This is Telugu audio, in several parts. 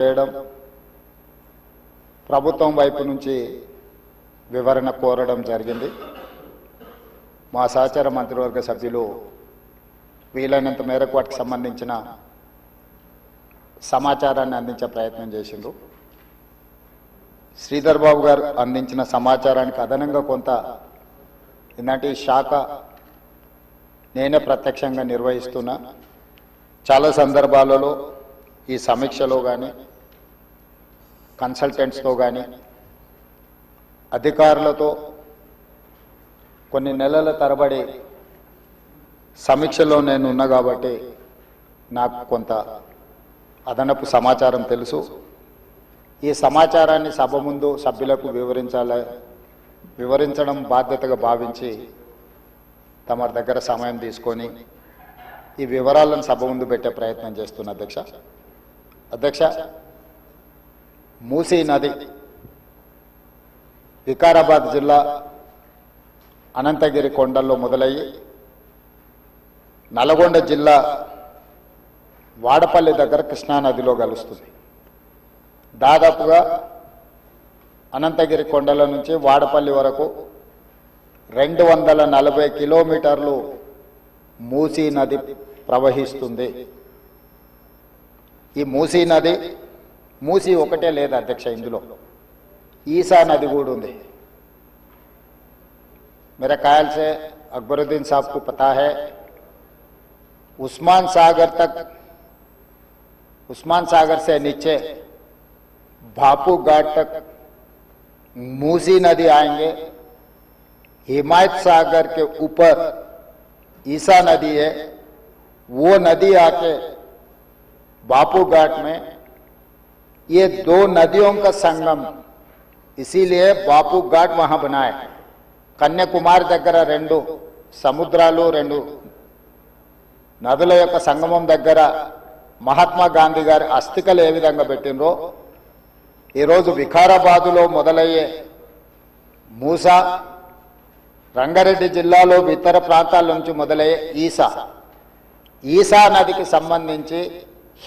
చేయడం ప్రభుత్వం వైపు నుంచి వివరణ కోరడం జరిగింది. మా సహచార మంత్రివర్గ సభ్యులు వీలైనంత మేరకు వాటికి సంబంధించిన సమాచారాన్ని అందించే ప్రయత్నం చేసిండ్రు. శ్రీధర్ బాబు గారు అందించిన సమాచారానికి అదనంగా కొంత ఇలాంటి శాఖ నేనే ప్రత్యక్షంగా నిర్వహిస్తున్నా. చాలా సందర్భాలలో ఈ సమీక్షలో కానీ కన్సల్టెంట్స్తో కానీ అధికారులతో కొన్ని నెలల తరబడి సమీక్షలో నేను ఉన్నా కాబట్టి నాకు కొంత అదనపు సమాచారం తెలుసు. ఈ సమాచారాన్ని సభ ముందు సభ్యులకు వివరించడం బాధ్యతగా భావించి తమ దగ్గర సమయం తీసుకొని ఈ వివరాలను సభ ముందు పెట్టే ప్రయత్నం చేస్తున్నా. అధ్యక్ష, మూసీ నది వికారాబాద్ జిల్లా అనంతగిరి కొండల్లో మొదలయ్యి నల్గొండ జిల్లా వాడపల్లి దగ్గర కృష్ణానదిలో కలుస్తుంది. దాదాపుగా అనంతగిరి కొండల నుంచి వాడపల్లి వరకు 240 కిలోమీటర్లు మూసీ నది ప్రవహిస్తుంది. ఈ మూసీ నది మూసీ ఒకటే లేదు అధ్యక్ష, ఇందులో ఈసా నది కూడా ఉంది. मेरे ख्याल से अकबरुद्दीन साहब को पता है, उस्मान सागर से नीचे भापू घाट तक मूसी नदी आएंगे. हिमायत सागर के ऊपर ईसा नदी है, वो नदी आके बापू घाट में, ये दो नदियों का संगम, इसीलिए बापू घाट वहां बनाए. కన్యాకుమారి దగ్గర 2 సముద్రాలు 2 నదుల యొక్క సంగమం దగ్గర మహాత్మా గాంధీ గారి అస్థికలు ఏ విధంగా పెట్టినరో ఈరోజు వికారాబాదులో మొదలయ్యే మూసా, రంగారెడ్డి జిల్లాలో ఇతర ప్రాంతాల నుంచి మొదలయ్యే ఈసా నదికి సంబంధించి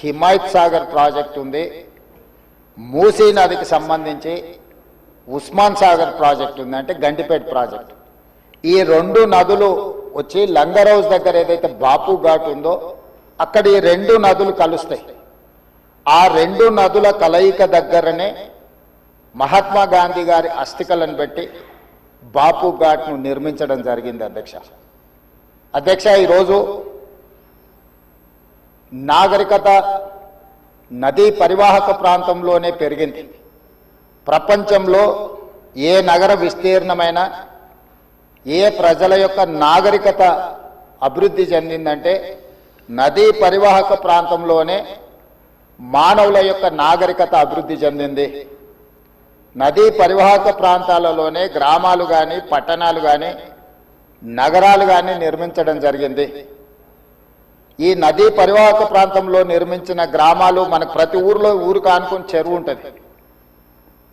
హిమాయత్ సాగర్ ప్రాజెక్ట్ ఉంది. మూసీ నదికి సంబంధించి ఉస్మాన్ సాగర్ ప్రాజెక్ట్ ఉంది, అంటే గంటిపేట ప్రాజెక్ట్. ఈ 2 నదులు వచ్చి లంగరౌజ్ దగ్గర ఏదైతే బాపు ఘాట్ ఉందో అక్కడ ఈ 2 నదులు కలుస్తాయి. ఆ 2 నదుల కలయిక దగ్గరనే మహాత్మా గాంధీ గారి అస్థికలను పెట్టి బాపు ఘాట్ను నిర్మించడం జరిగింది. అధ్యక్ష, ఈరోజు నాగరికత నదీ పరివాహక ప్రాంతంలోనే పెరిగింది. ప్రపంచంలో ఏ నగర విస్తీర్ణమైన ఏ ప్రజల యొక్క నాగరికత అభివృద్ధి చెందిందంటే నదీ పరివాహక ప్రాంతంలోనే మానవుల యొక్క నాగరికత అభివృద్ధి చెందింది. నదీ పరివాహక ప్రాంతాలలోనే గ్రామాలు కానీ పట్టణాలు కానీ నగరాలు కానీ నిర్మించడం జరిగింది. ఈ నదీ పరివాహక ప్రాంతంలో నిర్మించిన గ్రామాలు మనకు ప్రతి ఊరికి ఆనుకుని చెరువు ఉంటుంది.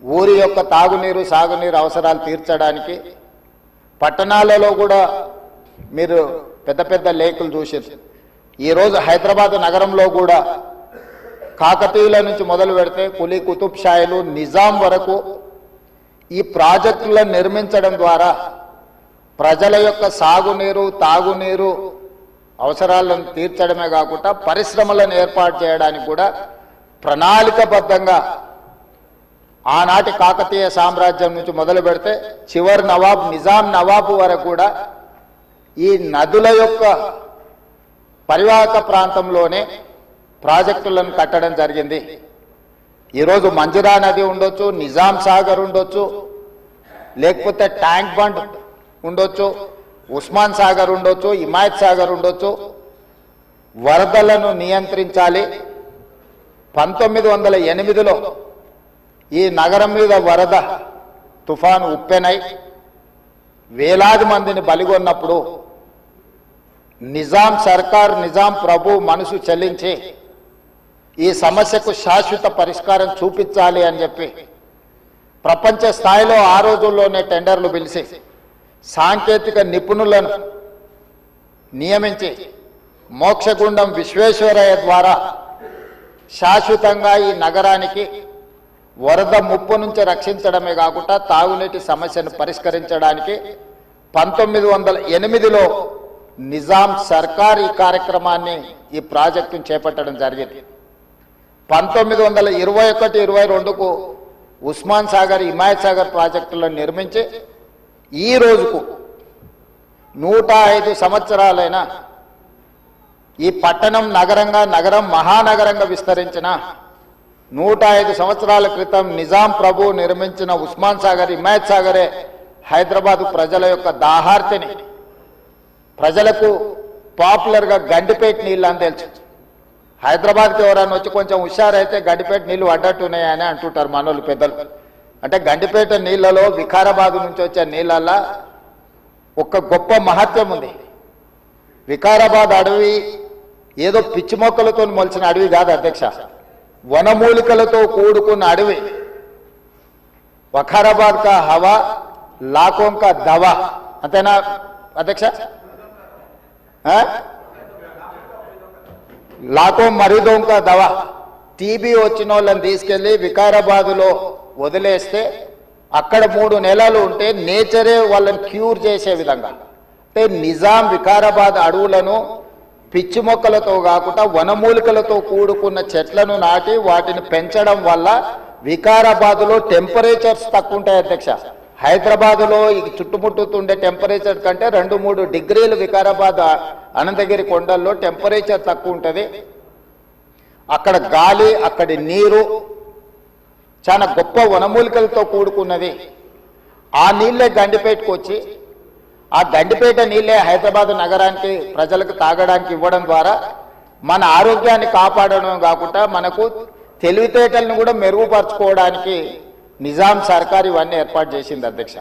ఊరి యొక్క తాగునీరు సాగునీరు అవసరాలు తీర్చడానికి పట్టణాలలో కూడా మీరు పెద్ద పెద్ద లేకులు చూసారు. ఈరోజు హైదరాబాద్ నగరంలో కూడా కాకతీయుల నుంచి మొదలు పెడితే కులీ కుతుబ్ షాయిలు నిజాం వరకు ఈ ప్రాజెక్టులను నిర్మించడం ద్వారా ప్రజల యొక్క సాగునీరు తాగునీరు అవసరాలను తీర్చడమే కాకుండా పరిశ్రమలను ఏర్పాటు చేయడానికి కూడా ప్రణాళికబద్ధంగా ఆనాటి కాకతీయ సామ్రాజ్యం నుంచి మొదలు పెడితే చివరి నవాబ్ నిజాం నవాబు వరకు కూడా ఈ నదుల యొక్క పరివాహక ప్రాంతంలోనే ప్రాజెక్టులను కట్టడం జరిగింది. ఈరోజు మంజురా నది ఉండొచ్చు, నిజాం సాగర్ ఉండొచ్చు, లేకపోతే ట్యాంక్ బండ్ ఉండొచ్చు, ఉస్మాన్ సాగర్ ఉండొచ్చు, హిమాయత్ సాగర్ ఉండొచ్చు. వరదలను నియంత్రించాలి. 1908లో ఈ నగరం మీద వరద తుఫాను ఉప్పెనై వేలాది మందిని బలిగొన్నప్పుడు నిజాం సర్కార్, నిజాం ప్రభు మనసు చెల్లించి ఈ సమస్యకు శాశ్వత పరిష్కారం చూపించాలి అని చెప్పి ప్రపంచ స్థాయిలో ఆ రోజుల్లోనే టెండర్లు పిలిచి సాంకేతిక నిపుణులను నియమించి మోక్షగుండం విశ్వేశ్వరయ్య ద్వారా శాశ్వతంగా ఈ నగరానికి వరద ముప్పు నుంచి రక్షించడమే కాకుండా తాగునీటి సమస్యను పరిష్కరించడానికి 1908లో నిజాం సర్కార్ ఈ కార్యక్రమాన్ని ఈ ప్రాజెక్టును చేపట్టడం జరిగింది. 1921-22కు ఉస్మాన్ సాగర్ హిమాయత్ సాగర్ ప్రాజెక్టులను నిర్మించి ఈ రోజుకు 105 సంవత్సరాలైన ఈ పట్టణం నగరం మహానగరంగా విస్తరించిన 105 సంవత్సరాల క్రితం నిజాం ప్రభు నిర్మించిన ఉస్మాన్ సాగర్ హిమాయత్ సాగరే హైదరాబాదు ప్రజల యొక్క దాహార్తిని ప్రజలకు పాపులర్గా గండిపేట నీళ్ళు అని తెలుసు. హైదరాబాద్కి ఎవరైనా వచ్చి కొంచెం హుషారైతే గండిపేట నీళ్ళు పడ్డట్టున్నాయని అంటుంటారు మనోళ్ళు పెద్దలు. అంటే గండిపేట నీళ్ళలో వికారాబాద్ నుంచి వచ్చే నీళ్ళల్లో ఒక గొప్ప మహత్వం ఉంది. వికారాబాద్ అడవి ఏదో పిచ్చి మొక్కలతో మొలిచిన అడవి కాదు అధ్యక్ష, వనమూలికలతో కూడుకున్న అడవి. వఖారాబాద్ కా హవా లాఖోం కా దవా, అంతేనా అధ్యక్ష? లాఖోం మరీదోం కా దవా. టీబీ వచ్చిన వాళ్ళని తీసుకెళ్లి వికారాబాదులో వదిలేస్తే అక్కడ 3 నెలలు ఉంటే నేచరే వాళ్ళని క్యూర్ చేసే విధంగా, అంటే నిజాం వికారాబాద్ అడవులను పిచ్చి మొక్కలతో కాకుండా వనమూలికలతో కూడుకున్న చెట్లను నాటి వాటిని పెంచడం వల్ల వికారాబాద్లో టెంపరేచర్స్ తక్కువ ఉంటాయి అధ్యక్ష. హైదరాబాద్లో ఈ చుట్టుముట్టుతుండే టెంపరేచర్ కంటే 2-3 డిగ్రీలు వికారాబాద్ అనంతగిరి కొండల్లో టెంపరేచర్ తక్కువ ఉంటుంది. అక్కడ గాలి, అక్కడి నీరు చాలా గొప్ప వనమూలికలతో కూడుకున్నది. ఆ నీళ్ళే గండిపేటకు వచ్చి ఆ గండిపేట నీళ్ళే హైదరాబాద్ నగరానికి ప్రజలకు తాగడానికి ఇవ్వడం ద్వారా మన ఆరోగ్యాన్ని కాపాడడం కాకుండా మనకు తెలివితేటలను కూడా మెరుగుపరచుకోవడానికి నిజాం సర్కార్ ఇవన్నీ ఏర్పాటు చేసింది అధ్యక్ష.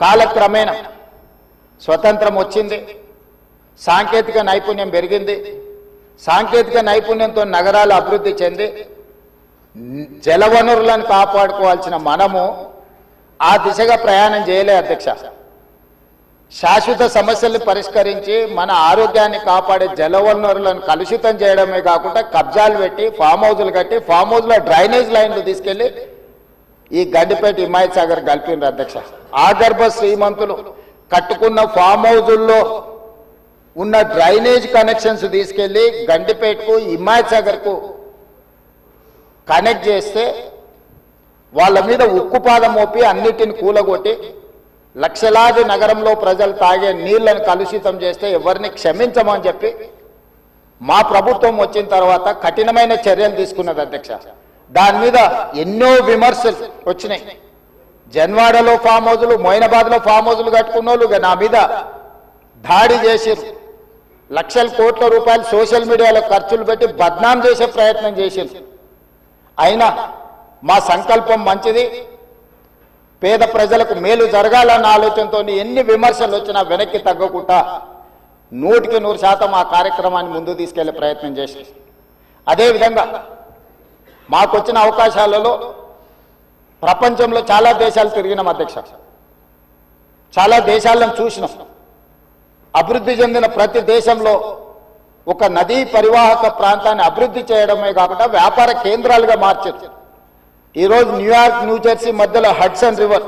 కాలక్రమేణా స్వతంత్రం వచ్చింది, సాంకేతిక నైపుణ్యం పెరిగింది. సాంకేతిక నైపుణ్యంతో నగరాలు అభివృద్ధి చెంది జలవనరులను కాపాడుకోవాల్సిన మనము ఆ దిశగా ప్రయాణం చేయలే అధ్యక్ష. శాశ్వత సమస్యలను పరిష్కరించి మన ఆరోగ్యాన్ని కాపాడే జలవనరులను కలుషితం చేయడమే కాకుండా కబ్జాలు పెట్టి ఫామ్ హౌజులు కట్టి ఫామ్ హౌజ్లో డ్రైనేజ్ లైన్లు తీసుకెళ్లి ఈ గండిపేట హిమాయత్ సాగర్ కలిపిండ్రు అధ్యక్ష. ఆగర్భ శ్రీమంతులు కట్టుకున్న ఫామ్ హౌజుల్లో ఉన్న డ్రైనేజ్ కనెక్షన్స్ తీసుకెళ్లి గండిపేటకు హిమాయత్ సాగర్కు కనెక్ట్ చేస్తే వాళ్ళ మీద ఉక్కుపాదం మోపి అన్నిటిని కూలగొట్టి లక్షలాది నగరంలో ప్రజలు తాగే నీళ్లను కలుషితం చేస్తే ఎవరిని క్షమించమని చెప్పి మా ప్రభుత్వం వచ్చిన తర్వాత కఠినమైన చర్యలు తీసుకున్నది అధ్యక్ష. దాని మీద ఎన్నో విమర్శలు వచ్చినాయి. జన్వాడలో ఫామ్ హౌజులు, మొయినాబాద్లో ఫామ్ హౌజులు కట్టుకున్న వాళ్ళు నా మీద దాడి చేసిరు. లక్షల కోట్ల రూపాయలు సోషల్ మీడియాలో ఖర్చులు పెట్టి బద్నాం చేసే ప్రయత్నం చేసిరు. అయినా మా సంకల్పం మంచిది, పేద ప్రజలకు మేలు జరగాలన్న ఆలోచనతో ఎన్ని విమర్శలు వచ్చినా వెనక్కి తగ్గకుండా 100% ఆ కార్యక్రమాన్ని ముందు తీసుకెళ్లే ప్రయత్నం చేసి, అదేవిధంగా మాకు వచ్చిన అవకాశాలలో ప్రపంచంలో చాలా దేశాలు తిరిగినాం అధ్యక్ష. చాలా దేశాలను చూసినాం. అభివృద్ధి చెందిన ప్రతి దేశంలో ఒక నదీ పరివాహక ప్రాంతాన్ని అభివృద్ధి చేయడమే కాకుండా వ్యాపార కేంద్రాలుగా మార్చారు. ఈరోజు న్యూయార్క్, న్యూజెర్సీ మధ్యలో హడ్సన్ రివర్,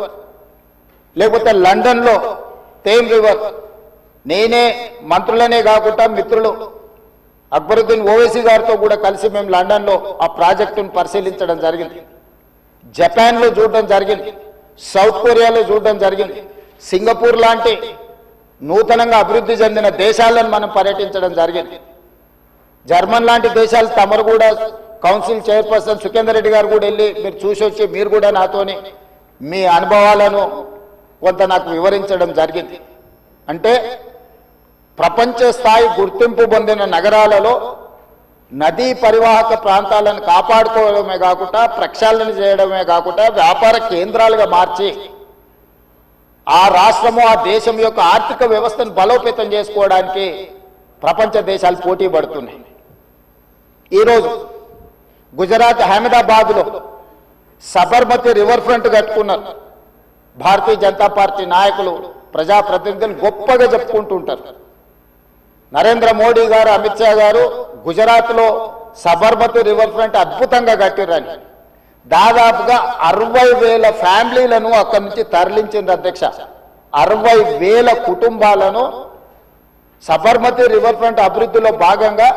లేకపోతే లండన్లో థేమ్ రివర్. నేనే మంత్రులనే కాకుండా మిత్రులు అక్బరుద్దీన్ ఓవైసీ గారితో కూడా కలిసి మేము లండన్లో ఆ ప్రాజెక్టును పరిశీలించడం జరిగింది. జపాన్లో చూడడం జరిగింది, సౌత్ కొరియాలో చూడడం జరిగింది, సింగపూర్ లాంటి నూతనంగా అభివృద్ధి చెందిన దేశాలను మనం పర్యటించడం జరిగింది. జర్మన్ లాంటి దేశాలు తమరు కూడా కౌన్సిల్ చైర్పర్సన్ సుఖేందర్ రెడ్డి గారు కూడా వెళ్ళి మీరు చూసి వచ్చి మీరు కూడా నాతోని మీ అనుభవాలను కొంత నాకు వివరించడం జరిగింది. అంటే ప్రపంచ స్థాయి గుర్తింపు పొందిన నగరాలలో నదీ పరివాహక ప్రాంతాలను కాపాడుకోవడమే కాకుండా ప్రక్షాళన చేయడమే కాకుండా వ్యాపార కేంద్రాలుగా మార్చి ఆ రాష్ట్రము, ఆ దేశం యొక్క ఆర్థిక వ్యవస్థను బలోపేతం చేసుకోవడానికి ప్రపంచ దేశాలు పోటీ పడుతున్నాయి. ఈరోజు గుజరాత్ అహ్మదాబాద్లో సబర్మతి రివర్ ఫ్రంట్ కట్టుకున్నారు. భారతీయ జనతా పార్టీ నాయకులు, ప్రజాప్రతినిధులు గొప్పగా చెప్పుకుంటూ ఉంటారు. నరేంద్ర మోడీ గారు, అమిత్ షా గారు గుజరాత్లో సబర్మతి రివర్ ఫ్రంట్ అద్భుతంగా కట్టిర్రని దాదాపుగా 60,000 ఫ్యామిలీలను అక్కడి నుంచి తరలించింది అధ్యక్ష. 60,000 కుటుంబాలను సబర్మతి రివర్ ఫ్రంట్ అభివృద్ధిలో భాగంగా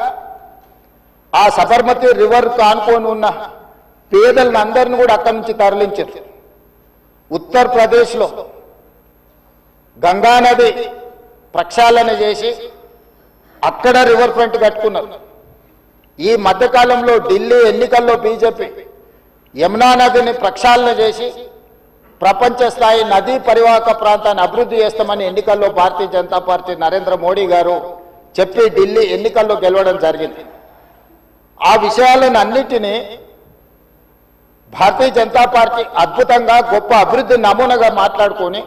ఆ సబర్మతి రివర్ కానుకొని ఉన్న పేదలను అందరిని కూడా అక్కడి నుంచి తరలించారు. ఉత్తరప్రదేశ్లో గంగానది ప్రక్షాళన చేసి అక్కడ రివర్ ఫ్రంట్ కట్టుకున్నారు. ఈ మధ్యకాలంలో ఢిల్లీ ఎన్నికల్లో బీజేపీ యమునా నదిని ప్రక్షాళన చేసి ప్రపంచ స్థాయి నదీ పరివాహక ప్రాంతాన్ని అభివృద్ధి చేస్తామని ఎన్నికల్లో భారతీయ జనతా పార్టీ నరేంద్ర మోడీ గారు చెప్పి ఢిల్లీ ఎన్నికల్లో గెలవడం జరిగింది. ఆ విషయాలను అన్నిటినీ భారతీయ జనతా పార్టీ అద్భుతంగా గొప్ప అభివృద్ధి నమూనాగా మాట్లాడుకొని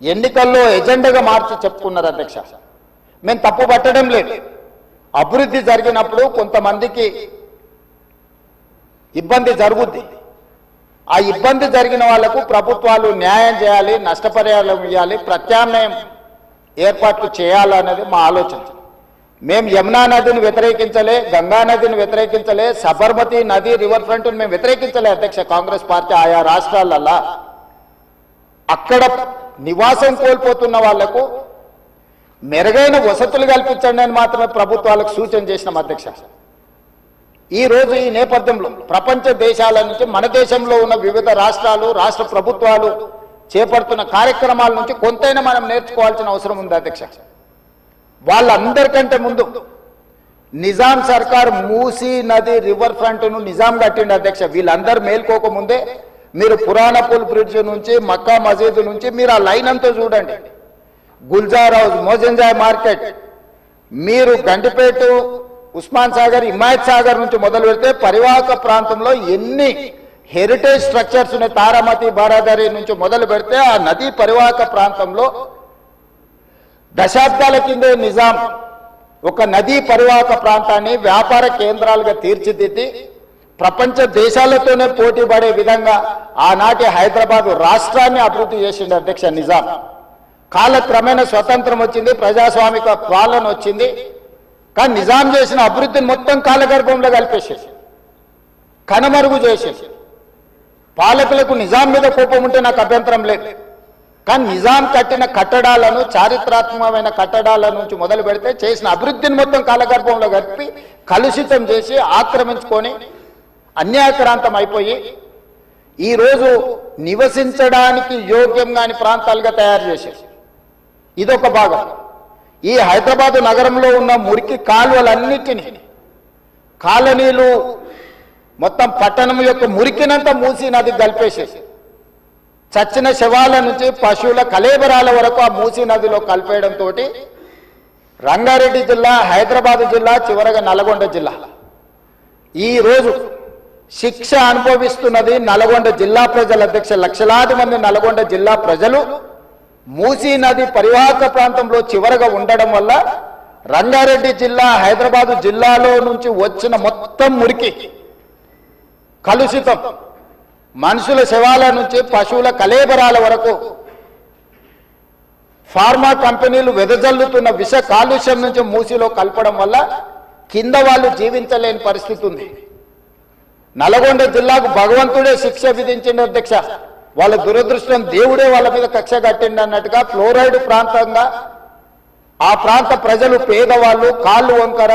ఎన్నికల్లో ఎజెండాగా మార్చి చెప్పుకున్నారు అధ్యక్ష. మేము తప్పు పట్టడం లేదు. అభివృద్ధి జరిగినప్పుడు కొంతమందికి ఇబ్బంది జరుగుద్ది. ఆ ఇబ్బంది జరిగిన వాళ్లకు ప్రభుత్వాలు న్యాయం చేయాలి, నష్టపరిహారం ఇవ్వాలి, ప్రత్యామ్నాయం ఏర్పాట్లు చేయాలన్నది మా ఆలోచన. మేము యమునా నదిని వ్యతిరేకించలే, గంగా నదిని వ్యతిరేకించలే, సబర్మతి నది రివర్ ఫ్రంట్ మేము వ్యతిరేకించలే అధ్యక్ష. కాంగ్రెస్ పార్టీ ఆయా రాష్ట్రాలల్లో అక్కడ నివాసం కోల్పోతున్న వాళ్లకు మెరుగైన వసతులు కల్పించండి అని మాత్రమే ప్రభుత్వాలకు సూచన చేసినాం అధ్యక్ష. ఈ రోజు ఈ నేపథ్యంలో ప్రపంచ దేశాల నుంచి మన దేశంలో ఉన్న వివిధ రాష్ట్రాలు, రాష్ట్ర ప్రభుత్వాలు చేపడుతున్న కార్యక్రమాల నుంచి కొంతైనా మనం నేర్చుకోవాల్సిన అవసరం ఉంది అధ్యక్ష. వాళ్ళందరికంటే ముందు నిజాం సర్కార్ మూసీ నది రివర్ ఫ్రంట్ను నిజాం కట్టిండి అధ్యక్ష. వీళ్ళందరూ మేల్కోకముందే మీరు పురాణపూల్ బ్రిడ్జ్ నుంచి మక్కా మసీదు నుంచి మీరు ఆ లైన్ అంతా చూడండి. గుల్జార్ హౌస్, మోజంజాయ్ మార్కెట్, మీరు గండిపేట, ఉస్మాన్ సాగర్, హిమాయత్ సాగర్ నుంచి మొదలు పెడితే పరివాహక ప్రాంతంలో ఎన్ని హెరిటేజ్ స్ట్రక్చర్స్ ఉన్నాయి. తారామతి, బారాదరి నుంచి మొదలు పెడితే ఆ నదీ పరివాహక ప్రాంతంలో దశాబ్దాల కిందే నిజాం ఒక నదీ పరివాహక ప్రాంతాన్ని వ్యాపార కేంద్రాలుగా తీర్చిదిద్ది ప్రపంచ దేశాలతోనే పోటీ పడే విధంగా ఆనాటి హైదరాబాద్ రాష్ట్రాన్ని అభివృద్ధి చేసింది అధ్యక్ష నిజాం. కాలక్రమేణా స్వతంత్రం వచ్చింది, ప్రజాస్వామిక పాలన వచ్చింది. కానీ నిజాం చేసిన అభివృద్ధిని మొత్తం కాలగర్భంలో కలిపేసేసి కనుమరుగు చేసేసి పాలకులకు నిజాం మీద కోపం ఉంటే నాకు అభ్యంతరం లేదు. కానీ నిజాం కట్టిన కట్టడాలను, చారిత్రాత్మకమైన కట్టడాల నుంచి మొదలు పెడితే చేసిన అభివృద్ధిని మొత్తం కాలగర్భంలో కలిపి కలుషితం చేసి ఆక్రమించుకొని అన్యాయక్రాంతం అయిపోయి ఈరోజు నివసించడానికి యోగ్యం కాని ప్రాంతాలుగా తయారు చేసేసి ఇదొక భాగం. ఈ హైదరాబాద్ నగరంలో ఉన్న మురికి కాలువలన్నిటినీ, కాలనీలు మొత్తం పట్టణం యొక్క మురికినంతా మూసీ నది కలిపేసేసి చచ్చిన శవాల నుంచి పశువుల కలేబరాల వరకు ఆ మూసీ నదిలో కలిపేయడంతో రంగారెడ్డి జిల్లా, హైదరాబాద్ జిల్లా, చివరగా నల్గొండ జిల్లా ఈరోజు శిక్ష అనుభవిస్తున్నది నల్గొండ జిల్లా ప్రజల అధ్యక్ష. లక్షలాది మంది నల్గొండ జిల్లా ప్రజలు మూసీ నది పరివాహక ప్రాంతంలో చివరగా ఉండడం వల్ల రంగారెడ్డి జిల్లా, హైదరాబాదు జిల్లాలో నుంచి వచ్చిన మొత్తం మురికి, కలుషితం, మనుషుల శవాల నుంచి పశువుల కలేబరాల వరకు ఫార్మా కంపెనీలు వెదజల్లుతున్న విష కాలుష్యం నుంచి మూసీలో కలపడం వల్ల కింద వాళ్ళు జీవించలేని పరిస్థితి ఉంది. నల్గొండ జిల్లాకు భగవంతుడే శిక్ష విధించింది అధ్యక్ష. వాళ్ళ దురదృష్టం, దేవుడే వాళ్ళ మీద కక్ష కట్టిండి అన్నట్టుగా ఫ్లోరైడ్ ప్రాంతంగా ఆ ప్రాంత ప్రజలు, పేదవాళ్ళు కాళ్ళు వంకర,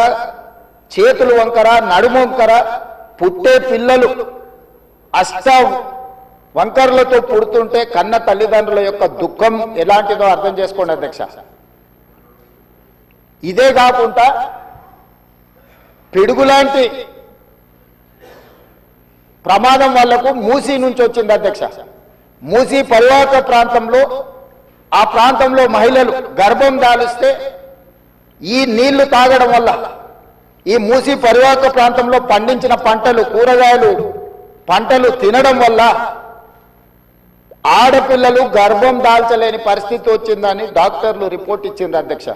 చేతులు వంకర, నడుము వంకర, పుట్టే పిల్లలు అష్ట వంకర్లతో పుడుతుంటే కన్న తల్లిదండ్రుల యొక్క దుఃఖం ఎలాంటిదో అర్థం చేసుకోండి అధ్యక్ష. ఇదే కాకుండా పిడుగులాంటి ప్రమాదం వాళ్లకు మూసీ నుంచి వచ్చింది అధ్యక్ష. మూసీ పరివాహక ప్రాంతంలో ఆ ప్రాంతంలో మహిళలు గర్భం దాలిస్తే ఈ నీళ్లు తాగడం వల్ల, ఈ మూసీ పరివాహక ప్రాంతంలో పండించిన పంటలు, కూరగాయలు పంటలు తినడం వల్ల ఆడపిల్లలు గర్భం దాల్చలేని పరిస్థితి వచ్చిందని డాక్టర్లు రిపోర్ట్ ఇచ్చింది అధ్యక్ష.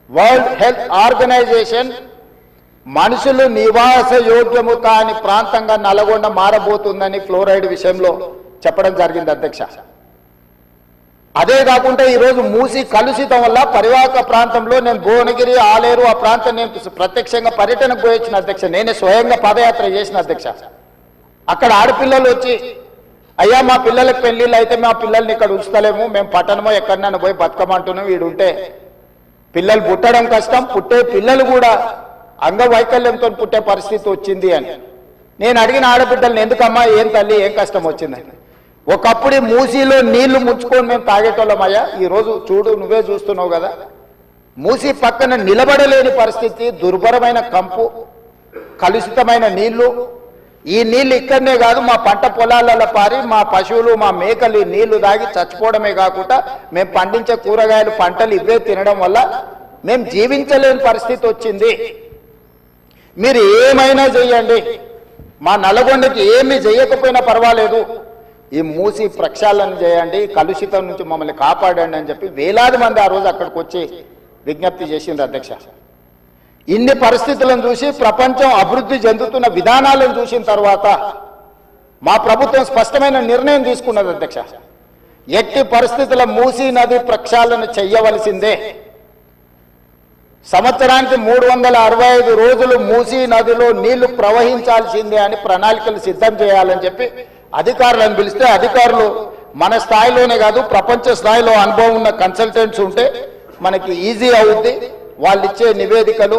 వరల్డ్ హెల్త్ ఆర్గనైజేషన్ మనుషులు నివాస యోగ్యము కాని ప్రాంతంగా నల్గొండ మారబోతుందని ఫ్లోరైడ్ విషయంలో చెప్పడం జరిగింది అధ్యక్ష. అదే కాకుండా ఈరోజు మూసి కలుషితం వల్ల పరివాహక ప్రాంతంలో నేను భువనగిరి ఆలేరు ఆ ప్రాంతం నేను ప్రత్యక్షంగా పర్యటనకు పోయించిన అధ్యక్ష, నేనే స్వయంగా పాదయాత్ర చేసిన అధ్యక్ష. అక్కడ ఆడపిల్లలు వచ్చి అయ్యా మా పిల్లలకు పెళ్లిళ్ళు అయితే మా పిల్లల్ని ఇక్కడ ఉంచుతలేము, మేము పట్టణమో ఎక్కడైనా పోయి బతకమంటున్నాం, వీడుంటే పిల్లలు పుట్టడం కష్టం, పుట్టే పిల్లలు కూడా అంగవైకల్యంతో పుట్టే పరిస్థితి వచ్చింది అని నేను అడిగిన ఆడబిడ్డల్ని, ఎందుకమ్మా ఏం తల్లి ఏం కష్టం వచ్చిందని. ఒకప్పుడు మూసీలో నీళ్లు ముంచుకొని మేము తాగేటోళ్ళమయ్యా, ఈరోజు చూడు నువ్వే చూస్తున్నావు కదా, మూసీ పక్కన నిలబడలేని పరిస్థితి, దుర్భరమైన కంపు, కలుషితమైన నీళ్లు. ఈ నీళ్లు ఇక్కడనే కాదు మా పంట పొలాలలో పారి మా పశువులు మా మేకలు నీళ్లు తాగి చచ్చిపోవడమే కాకుండా మేము పండించే కూరగాయలు పంటలు ఇవే తినడం వల్ల మేము జీవించలేని పరిస్థితి వచ్చింది. మీరు ఏమైనా చెయ్యండి, మా నల్గొండకి ఏమి చేయకపోయినా పర్వాలేదు, ఈ మూసి ప్రక్షాళన చేయండి, కలుషితం నుంచి మమ్మల్ని కాపాడండి అని చెప్పి వేలాది మంది ఆ రోజు అక్కడికి వచ్చి విజ్ఞప్తి చేసింది అధ్యక్ష. ఇన్ని పరిస్థితులను చూసి ప్రపంచం అభివృద్ధి చెందుతున్న విధానాలను చూసిన తర్వాత మా ప్రభుత్వం స్పష్టమైన నిర్ణయం తీసుకున్నది అధ్యక్ష. ఎట్టి పరిస్థితుల మూసీ నది ప్రక్షాళన చెయ్యవలసిందే. సంవత్సరానికి 365 రోజులు మూసీ నదిలో నీళ్లు ప్రవహించాల్సిందే అని ప్రణాళికలు సిద్ధం చేయాలని చెప్పి అధికారులను పిలిస్తే, అధికారులు మన స్థాయిలోనే కాదు ప్రపంచ స్థాయిలో అనుభవం ఉన్న కన్సల్టెంట్స్ ఉంటే మనకి ఈజీ అవుద్ది, వాళ్ళు ఇచ్చే నివేదికలు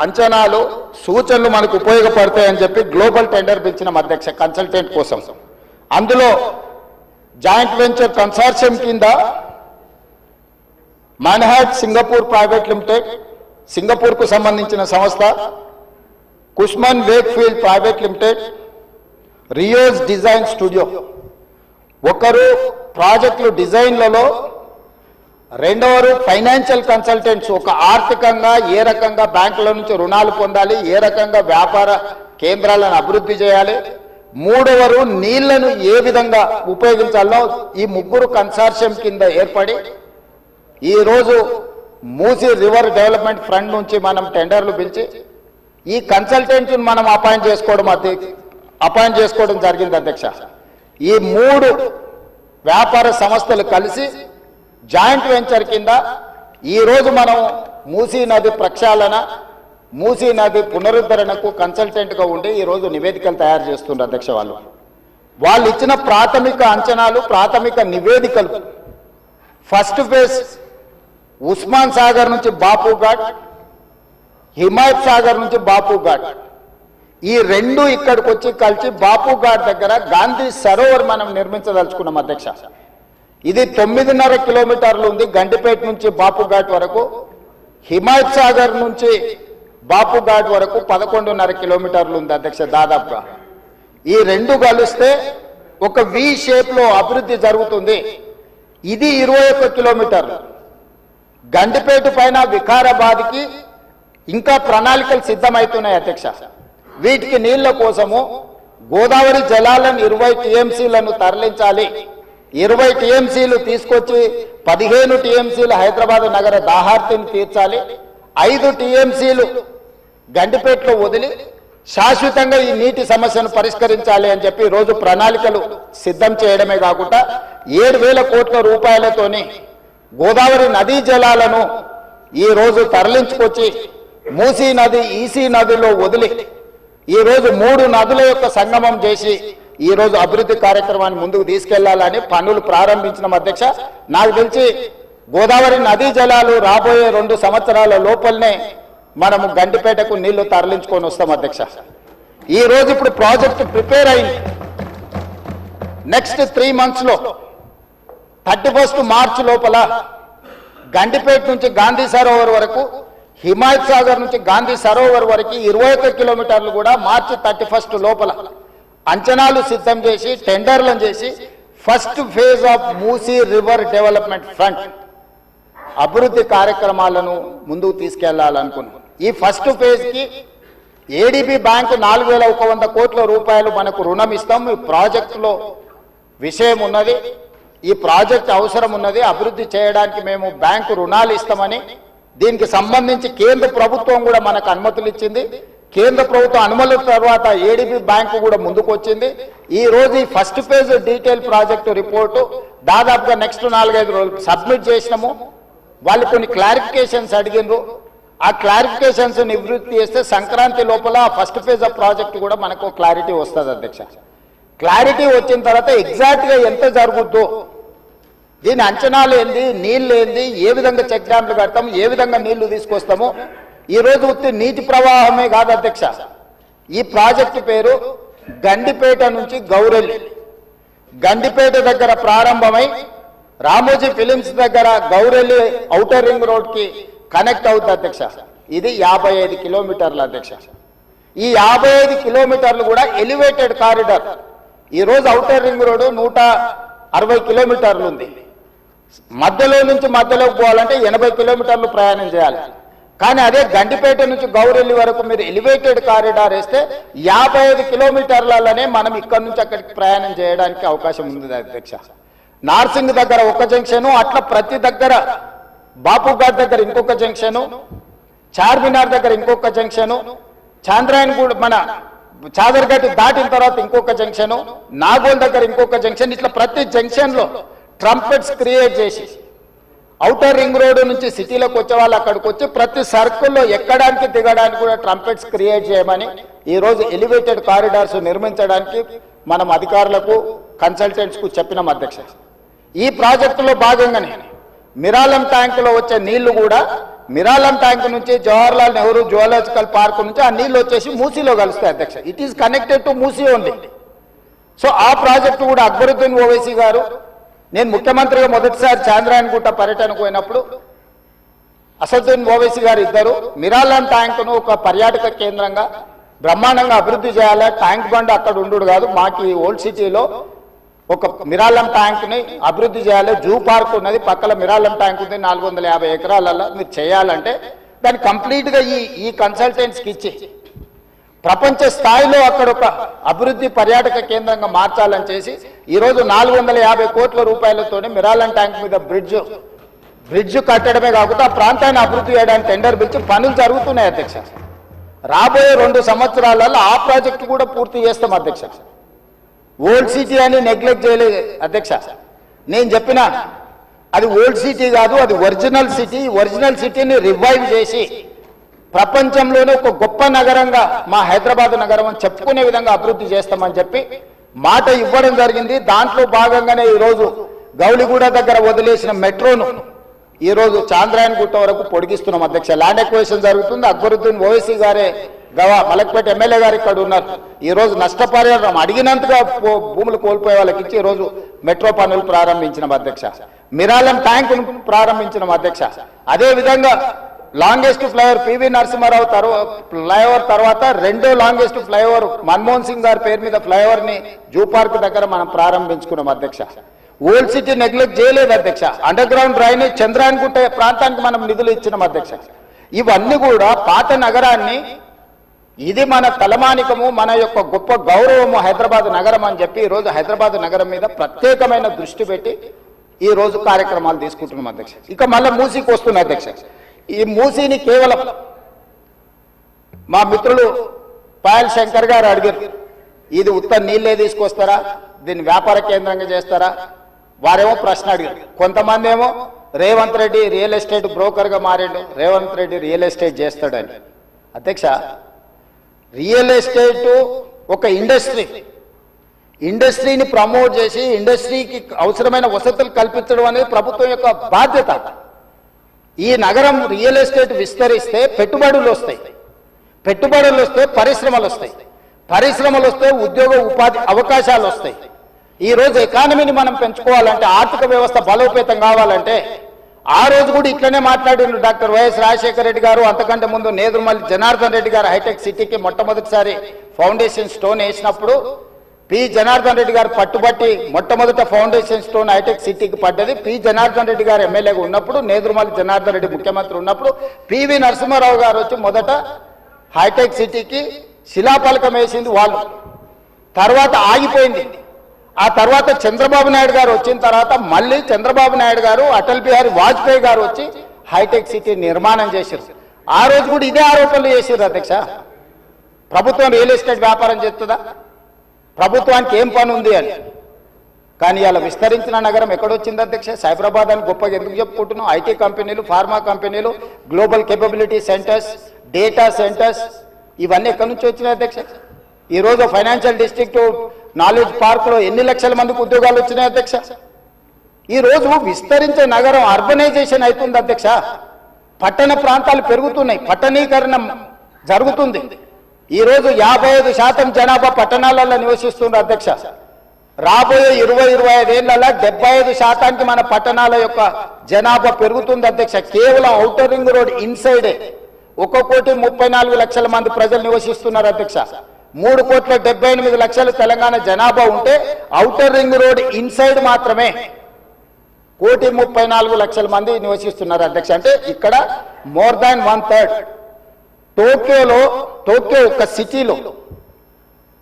అంచనాలు సూచనలు మనకు ఉపయోగపడతాయని చెప్పి గ్లోబల్ టెండర్ పిలిచిన అధ్యక్ష కన్సల్టెంట్ కోసం. అందులో జాయింట్ వెంచర్ కన్సార్షియం కింద మాన్హాట్ సింగపూర్ ప్రైవేట్ లిమిటెడ్, సింగపూర్కు సంబంధించిన సంస్థ, Cushman Wakefield private limited, Rios design studio, ఒకరు ప్రాజెక్టులు డిజైన్లలో, రెండవరు ఫైనాన్షియల్ కన్సల్టెంట్స్, ఒక ఆర్థికంగా ఏ రకంగా బ్యాంకుల నుంచి రుణాలు పొందాలి, ఏ రకంగా వ్యాపార కేంద్రాలను అభివృద్ధి చేయాలి, మూడవరు నీళ్లను ఏ విధంగా ఉపయోగించాలో ఈ ముగ్గురు కన్సార్షియం కింద ఏర్పడి ఈరోజు మూసీ రివర్ డెవలప్మెంట్ ఫ్రంట్ నుంచి మనం టెండర్లు పిలిచి ఈ కన్సల్టెంట్ని మనం అపాయింట్ చేసుకోవడం జరిగింది అధ్యక్ష. ఈ మూడు వ్యాపార సంస్థలు కలిసి జాయింట్ వెంచర్ కింద ఈరోజు మనం మూసీ నది ప్రక్షాళన, మూసీ నది పునరుద్ధరణకు కన్సల్టెంట్గా ఉండి ఈరోజు నివేదికలు తయారు చేస్తున్నారు అధ్యక్ష. వాళ్ళు ఇచ్చిన ప్రాథమిక అంచనాలు, ప్రాథమిక నివేదికలు, ఫస్ట్ ఫేజ్ ఉస్మాన్ సాగర్ నుంచి బాపు ఘాట్, హిమాయత్ సాగర్ నుంచి బాపు ఘాట్, ఈ రెండు ఇక్కడికి వచ్చి కలిసి బాపు ఘాట్ దగ్గర గాంధీ సరోవర్ మనం నిర్మించదలుచుకున్నాం అధ్యక్ష. ఇది 9.5 కిలోమీటర్లు ఉంది గండిపేట నుంచి బాపు ఘాట్ వరకు. హిమాయత్ సాగర్ నుంచి బాపు ఘాట్ వరకు 11.5 కిలోమీటర్లు ఉంది అధ్యక్ష దాదాపుగా. ఈ రెండు కలిస్తే ఒక వి షేప్ లో అభివృద్ధి జరుగుతుంది. ఇది 21 కిలోమీటర్లు. గండిపేట పైన వికారాబాద్కి ఇంకా ప్రణాళికలు సిద్ధమవుతున్నాయి అధ్యక్ష. వీటికి నీళ్ల కోసము గోదావరి జలాలను 20 టీఎంసీలను తరలించాలి. 20 టీఎంసీలు తీసుకొచ్చి 15 టీఎంసీలు హైదరాబాద్ నగర దాహార్తిని తీర్చాలి. 5 టీఎంసీలు గండిపేటలో వదిలి శాశ్వతంగా ఈ నీటి సమస్యను పరిష్కరించాలి అని చెప్పి రోజు ప్రణాళికలు సిద్ధం చేయడమే కాకుండా 7,000 కోట్ల రూపాయలతోని గోదావరి నదీ జలాలను ఈ రోజు తరలించుకొచ్చి మూసీ నది, ఈసీ నదిలో వదిలి ఈ రోజు 3 నదుల యొక్క సంగమం చేసి ఈ రోజు అభివృద్ధి కార్యక్రమాన్ని ముందుకు తీసుకెళ్లాలని పనులు ప్రారంభించిన అధ్యక్ష. నాకు తెలిసి గోదావరి నదీ జలాలు రాబోయే 2 సంవత్సరాల లోపలనే మనము గండిపేటకు నీళ్లు తరలించుకొని వస్తాం అధ్యక్ష. ఈ రోజు ఇప్పుడు ప్రాజెక్టు ప్రిపేర్ అయింది. నెక్స్ట్ 3 months లో 31 మార్చ్ లోపల గండిపేట నుంచి గాంధీ సరోవర్ వరకు, హిమాయత్ సాగర్ నుంచి గాంధీ సరోవర్ వరకు 21 కిలోమీటర్లు కూడా మార్చి 31 లోపల అంచనాలు సిద్ధం చేసి టెండర్లను చేసి first phase of Musi river development front అభివృద్ధి కార్యక్రమాలను ముందుకు తీసుకెళ్లాలనుకున్నాం. ఈ ఫస్ట్ ఫేజ్ కి ఏడీబీ బ్యాంకు 4,100 కోట్ల రూపాయలు మనకు రుణం ఇస్తాం. ఈ ప్రాజెక్టులో విషయం ఉన్నది, ఈ ప్రాజెక్ట్ అవసరం ఉన్నది, అభివృద్ధి చేయడానికి మేము బ్యాంకు రుణాలు ఇస్తామని, దీనికి సంబంధించి కేంద్ర ప్రభుత్వం కూడా మనకు అనుమతులు ఇచ్చింది. కేంద్ర ప్రభుత్వం అనుమతుల తర్వాత ఏడీబీ బ్యాంకు కూడా ముందుకు వచ్చింది. ఈ రోజు ఈ first phase detail project report దాదాపుగా నెక్స్ట్ 4-5 రోజులు సబ్మిట్ చేసినాము. వాళ్ళు కొన్ని క్లారిఫికేషన్స్ అడిగినారు. ఆ క్లారిఫికేషన్స్ నివృత్తి చేస్తే సంక్రాంతి లోపల ఫస్ట్ ఫేజ్ ఆఫ్ ప్రాజెక్ట్ కూడా మనకు క్లారిటీ వస్తుంది అధ్యక్ష. క్లారిటీ వచ్చిన తర్వాత ఎగ్జాక్ట్గా ఎంత జరుగుద్దో, దీని అంచనాలు ఏంది, నీళ్ళు ఏంది, ఏ విధంగా చెక్ డ్యామ్లు కడతాము, ఏ విధంగా నీళ్లు తీసుకొస్తాము. ఈ రోజు ఉత్తి నీటి ప్రవాహమే కాదు అధ్యక్ష, ఈ ప్రాజెక్టు పేరు గండిపేట నుంచి గౌరెల్లి, గండిపేట దగ్గర ప్రారంభమై రామోజీ ఫిలిమ్స్ దగ్గర గౌరెల్లి ఔటర్ రింగ్ రోడ్ కి కనెక్ట్ అవుతుంది అధ్యక్ష. ఇది 55 కిలోమీటర్లు అధ్యక్ష. ఈ 55 కిలోమీటర్లు కూడా ఎలివేటెడ్ కారిడార్. ఈ రోజు ఔటర్ రింగ్ రోడ్ 160 కిలోమీటర్లు ఉంది. మధ్యలో నుంచి మధ్యలోకి పోవాలంటే 80 కిలోమీటర్లు ప్రయాణం చేయాలి. కానీ అదే గండిపేట నుంచి గౌరెల్లి వరకు మీరు ఎలివేటెడ్ కారిడార్ వేస్తే 55 కిలోమీటర్లలోనే మనం ఇక్కడి నుంచి అక్కడికి ప్రయాణం చేయడానికి అవకాశం ఉంది అధ్యక్ష. నార్సింగ్ దగ్గర ఒక జంక్షను, అట్లా ప్రతి దగ్గర బాపుఘాట్ దగ్గర ఇంకొక జంక్షను, చార్మినార్ దగ్గర ఇంకొక జంక్షను, చాంద్రాయన్ కూడా మన చాదర్ఘాట్ దాటిన తర్వాత ఇంకొక జంక్షను, నాగోల్ దగ్గర ఇంకొక జంక్షన్, ఇట్లా ప్రతి జంక్షన్ లో ట్రంపెట్స్ క్రియేట్ చేసి ఔటర్ రింగ్ రోడ్ నుంచి సిటీలోకి వచ్చే వాళ్ళు అక్కడికి వచ్చి ప్రతి సర్కిల్లో ఎక్కడానికి దిగడానికి కూడా ట్రంపెట్స్ క్రియేట్ చేయమని ఈ రోజు ఎలివేటెడ్ కారిడార్స్ నిర్మించడానికి మనం అధికారులకు కన్సల్టెంట్స్ కు చెప్పినాం అధ్యక్ష. ఈ ప్రాజెక్టులో భాగంగానే మిరాలం ట్యాంకులో వచ్చే నీళ్లు కూడా మిరాలం ట్యాంక్ నుంచి జవహర్లాల్ నెహ్రూ జువాలజికల్ పార్క్ నుంచి ఆ నీళ్లు వచ్చేసి మూసీలో కలుస్తాయి అధ్యక్ష. It is connected to Musi only. So ఆ ప్రాజెక్టు కూడా అక్బరుద్దీన్ ఓవైసీ గారు, నేను ముఖ్యమంత్రిగా మొదటిసారి చాంద్రాయణగుట్ట పర్యటనకు పోయినప్పుడు అసదుద్దీన్ ఓవైసీ గారు ఇద్దరు మిరాలం ట్యాంకును ఒక పర్యాటక కేంద్రంగా బ్రహ్మాండంగా అభివృద్ధి చేయాలి, ట్యాంక్ బండ్ అక్కడ ఉండు కాదు, మాకు ఈ ఓల్డ్ సిటీలో ఒక మిరాలం ట్యాంక్ని అభివృద్ధి చేయాలి, జూ పార్క్ ఉన్నది పక్కన మిరాలం ట్యాంక్ ఉంది 450 ఎకరాలలో, మీరు చేయాలంటే దాన్ని కంప్లీట్గా ఈ కన్సల్టెంట్స్కి ఇచ్చి ప్రపంచ స్థాయిలో అక్కడ ఒక అభివృద్ధి పర్యాటక కేంద్రంగా మార్చాలని చేసి ఈరోజు 450 కోట్ల రూపాయలతోనే మిరాలం ట్యాంక్ మీద బ్రిడ్జ్ కట్టడమే కాకుండా ఆ ప్రాంతాన్ని అభివృద్ధి చేయడానికి టెండర్ పిలిచి పనులు జరుగుతున్నాయి అధ్యక్ష. రాబోయే 2 సంవత్సరాలలో ఆ ప్రాజెక్టు కూడా పూర్తి చేస్తాం అధ్యక్ష. ఓల్డ్ సిటీ అని నెగ్లెక్ట్ చేయలేదు అధ్యక్ష. నేను చెప్పిన అది ఓల్డ్ సిటీ కాదు, అది ఒరిజినల్ సిటీ. ఒరిజినల్ సిటీని రివైవ్ చేసి ప్రపంచంలోనే ఒక గొప్ప నగరంగా మా హైదరాబాద్ నగరం అని చెప్పుకునే విధంగా అభివృద్ధి చేస్తామని చెప్పి మాట ఇవ్వడం జరిగింది. దాంట్లో భాగంగానే ఈరోజు గౌలిగూడ దగ్గర వదిలేసిన మెట్రోను ఈరోజు చాంద్రాయణగుట్ట వరకు పొడిగిస్తున్నాం అధ్యక్ష. ల్యాండ్ ఎక్వేషన్ జరుగుతుంది. అక్బరుద్దీన్ ఓవైసీ గారే మలక్పేట ఎమ్మెల్యే గారు ఇక్కడ ఉన్నారు. ఈరోజు నష్టపరిహారం అడిగినంతగా భూములు కోల్పోయే వాళ్ళకి ఇచ్చి ఈరోజు మెట్రో పనులు ప్రారంభించిన అధ్యక్ష. మిరాలం ట్యాంకును ప్రారంభించిన అధ్యక్ష. అదే విధంగా longest flyover PV Narasimha Rao flyover తర్వాత 2వ లాంగెస్ట్ ఫ్లైఓవర్ మన్మోహన్ సింగ్ గారి పేరు మీద ఫ్లైఓవర్ ని జూ పార్క్ దగ్గర మనం ప్రారంభించుకున్నాం అధ్యక్ష. ఓల్డ్ సిటీ నెగ్లెక్ట్ చేయలేదు అధ్యక్ష. అండర్ గ్రౌండ్ డ్రైనేజ్ చంద్రాయణగుట్ట ప్రాంతానికి మనం నిధులు ఇచ్చినాం అధ్యక్ష. ఇవన్నీ కూడా పాత నగరాన్ని, ఇది మన తలమానికము, మన యొక్క గొప్ప గౌరవము హైదరాబాద్ నగరం అని చెప్పి ఈరోజు హైదరాబాద్ నగరం మీద ప్రత్యేకమైన దృష్టి పెట్టి ఈ రోజు కార్యక్రమాలు తీసుకుంటున్నాం అధ్యక్ష. ఇక మళ్ళీ మూసీకి వస్తున్నాం అధ్యక్ష. ఈ మూసీని కేవలం మా మిత్రులు పాయల్ శంకర్ గారు అడిగారు, ఇది ఉత్త నీళ్ళే తీసుకొస్తారా, దీన్ని వ్యాపార కేంద్రంగా చేస్తారా? వారేమో ప్రశ్న అడిగారు. కొంతమంది ఏమో రేవంత్ రెడ్డి రియల్ ఎస్టేట్ బ్రోకర్గా మారాడు, రేవంత్ రెడ్డి రియల్ ఎస్టేట్ చేస్తాడని. అధ్యక్ష, రియల్ ఎస్టేట్ ఒక ఇండస్ట్రీని ప్రమోట్ చేసి ఇండస్ట్రీకి అవసరమైన వసతులు కల్పించడం అనేది ప్రభుత్వం యొక్క బాధ్యత. ఈ నగరం రియల్ ఎస్టేట్ విస్తరిస్తే పెట్టుబడులు వస్తాయి, పెట్టుబడులు వస్తే పరిశ్రమలు వస్తాయి, పరిశ్రమలు వస్తే ఉద్యోగ ఉపాధి అవకాశాలు వస్తాయి. ఈ రోజు ఎకానమీని మనం పెంచుకోవాలంటే, ఆర్థిక వ్యవస్థ బలోపేతం కావాలంటే, ఆ రోజు కూడా ఇట్లనే మాట్లాడిన డాక్టర్ వైఎస్ రాజశేఖర రెడ్డి గారు, అంతకంటే ముందు నేదురుమల్లి జనార్దన్ రెడ్డి గారు హైటెక్ సిటీకి మొట్టమొదటిసారి ఫౌండేషన్ స్టోన్ వేసినప్పుడు పి జనార్దన్ రెడ్డి గారు పట్టుబట్టి మొట్టమొదట ఫౌండేషన్ స్టోన్ హైటెక్ సిటీకి పడ్డది. పి జనార్దన్ రెడ్డి గారు ఎమ్మెల్యేగా ఉన్నప్పుడు, నేదురుమల్లి జనార్దన్ రెడ్డి ముఖ్యమంత్రి ఉన్నప్పుడు పివి నరసింహారావు గారు వచ్చి మొదట హైటెక్ సిటీకి శిలాఫలకం వేసింది వాళ్ళు. తర్వాత ఆగిపోయింది. ఆ తర్వాత చంద్రబాబు నాయుడు గారు వచ్చిన తర్వాత మళ్ళీ చంద్రబాబు నాయుడు గారు, అటల్ బిహారీ వాజ్పేయి గారు వచ్చి హైటెక్ సిటీ నిర్మాణం చేశారు. ఆ రోజు కూడా ఇదే ఆరోపణలు చేశారు అధ్యక్ష. ప్రభుత్వం రియల్ ఎస్టేట్ వ్యాపారం చేస్తుందా? ప్రభుత్వానికి ఏం పని ఉంది అని. కానీ ఇలా విస్తరించిన నగరం ఎక్కడొచ్చింది అధ్యక్ష? సైబరాబాద్ అని గొప్పగా ఎందుకు చెప్పుకుంటున్నాం? ఐటీ కంపెనీలు, ఫార్మా కంపెనీలు, global capability centres, data centres ఇవన్నీ ఎక్కడి నుంచి వచ్చినాయి అధ్యక్ష? ఈరోజు ఫైనాన్షియల్ డిస్ట్రిక్ట్, నాలెడ్జ్ పార్క్లో ఎన్ని లక్షల మందికి ఉద్యోగాలు వచ్చినాయి అధ్యక్ష? ఈరోజు విస్తరించే నగరం అర్బనైజేషన్ అవుతుంది అధ్యక్ష. పట్టణ ప్రాంతాలు పెరుగుతున్నాయి, పట్టణీకరణ జరుగుతుంది. ఈరోజు 55% జనాభా పట్టణాలలో నివసిస్తున్నారు అధ్యక్ష. రాబోయే 20-25 ఏళ్లలో 75% మన పట్టణాల యొక్క జనాభా పెరుగుతుంది అధ్యక్ష. కేవలం ఔటర్ రింగ్ రోడ్ ఇన్సైడే 1,34,00,000 మంది ప్రజలు నివసిస్తున్నారు అధ్యక్ష. 3,78,00,000 తెలంగాణ జనాభా ఉంటే ఔటర్ రింగ్ రోడ్ ఇన్సైడ్ మాత్రమే 1,34,00,000 మంది నివసిస్తున్నారు అధ్యక్ష. అంటే ఇక్కడ మోర్ దాన్ 1/3. టోక్యో ఒక సిటీలో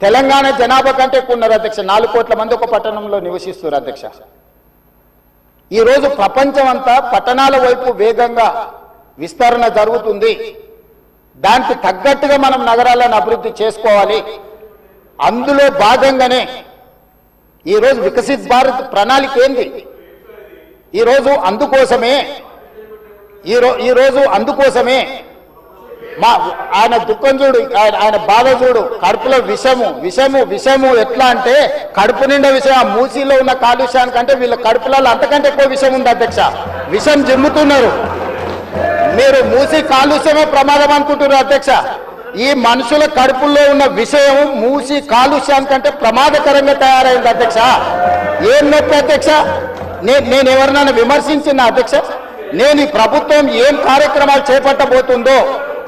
తెలంగాణ జనాభా కంటే ఎక్కువ ఉన్నారు అధ్యక్ష. 4 కోట్ల మంది ఒక పట్టణంలో నివసిస్తున్నారు అధ్యక్ష. ఈరోజు ప్రపంచం అంతా పట్టణాల వైపు వేగంగా విస్తరణ జరుగుతుంది. దానికి తగ్గట్టుగా మనం నగరాలను అభివృద్ధి చేసుకోవాలి. అందులో భాగంగానే ఈరోజు వికసిత్ భారత్ ప్రణాళిక ఏంది? ఈరోజు అందుకోసమే మా ఆయన దుఃఖం చూడు, ఆయన బాధ చూడు, కడుపులో విషము ఎట్లా అంటే కడుపు నిండా విషయం. ఆ మూసీలో ఉన్న కాలుష్యానికంటే వీళ్ళ కడుపులలో అంతకంటే ఎక్కువ విషయం ఉంది అధ్యక్ష. విషం జిమ్ముతున్నారు. మీరు మూసీ కాలుష్యమే ప్రమాదం అనుకుంటున్నారు అధ్యక్ష. ఈ మనుషుల కడుపుల్లో ఉన్న విషయం మూసీ కాలుష్యానికంటే ప్రమాదకరంగా తయారైంది అధ్యక్ష. ఏం నొప్పి అధ్యక్ష? నేను ఎవరినైనా విమర్శించిన అధ్యక్ష? నేను ఈ ప్రభుత్వం ఏం కార్యక్రమాలు చేపట్టబోతుందో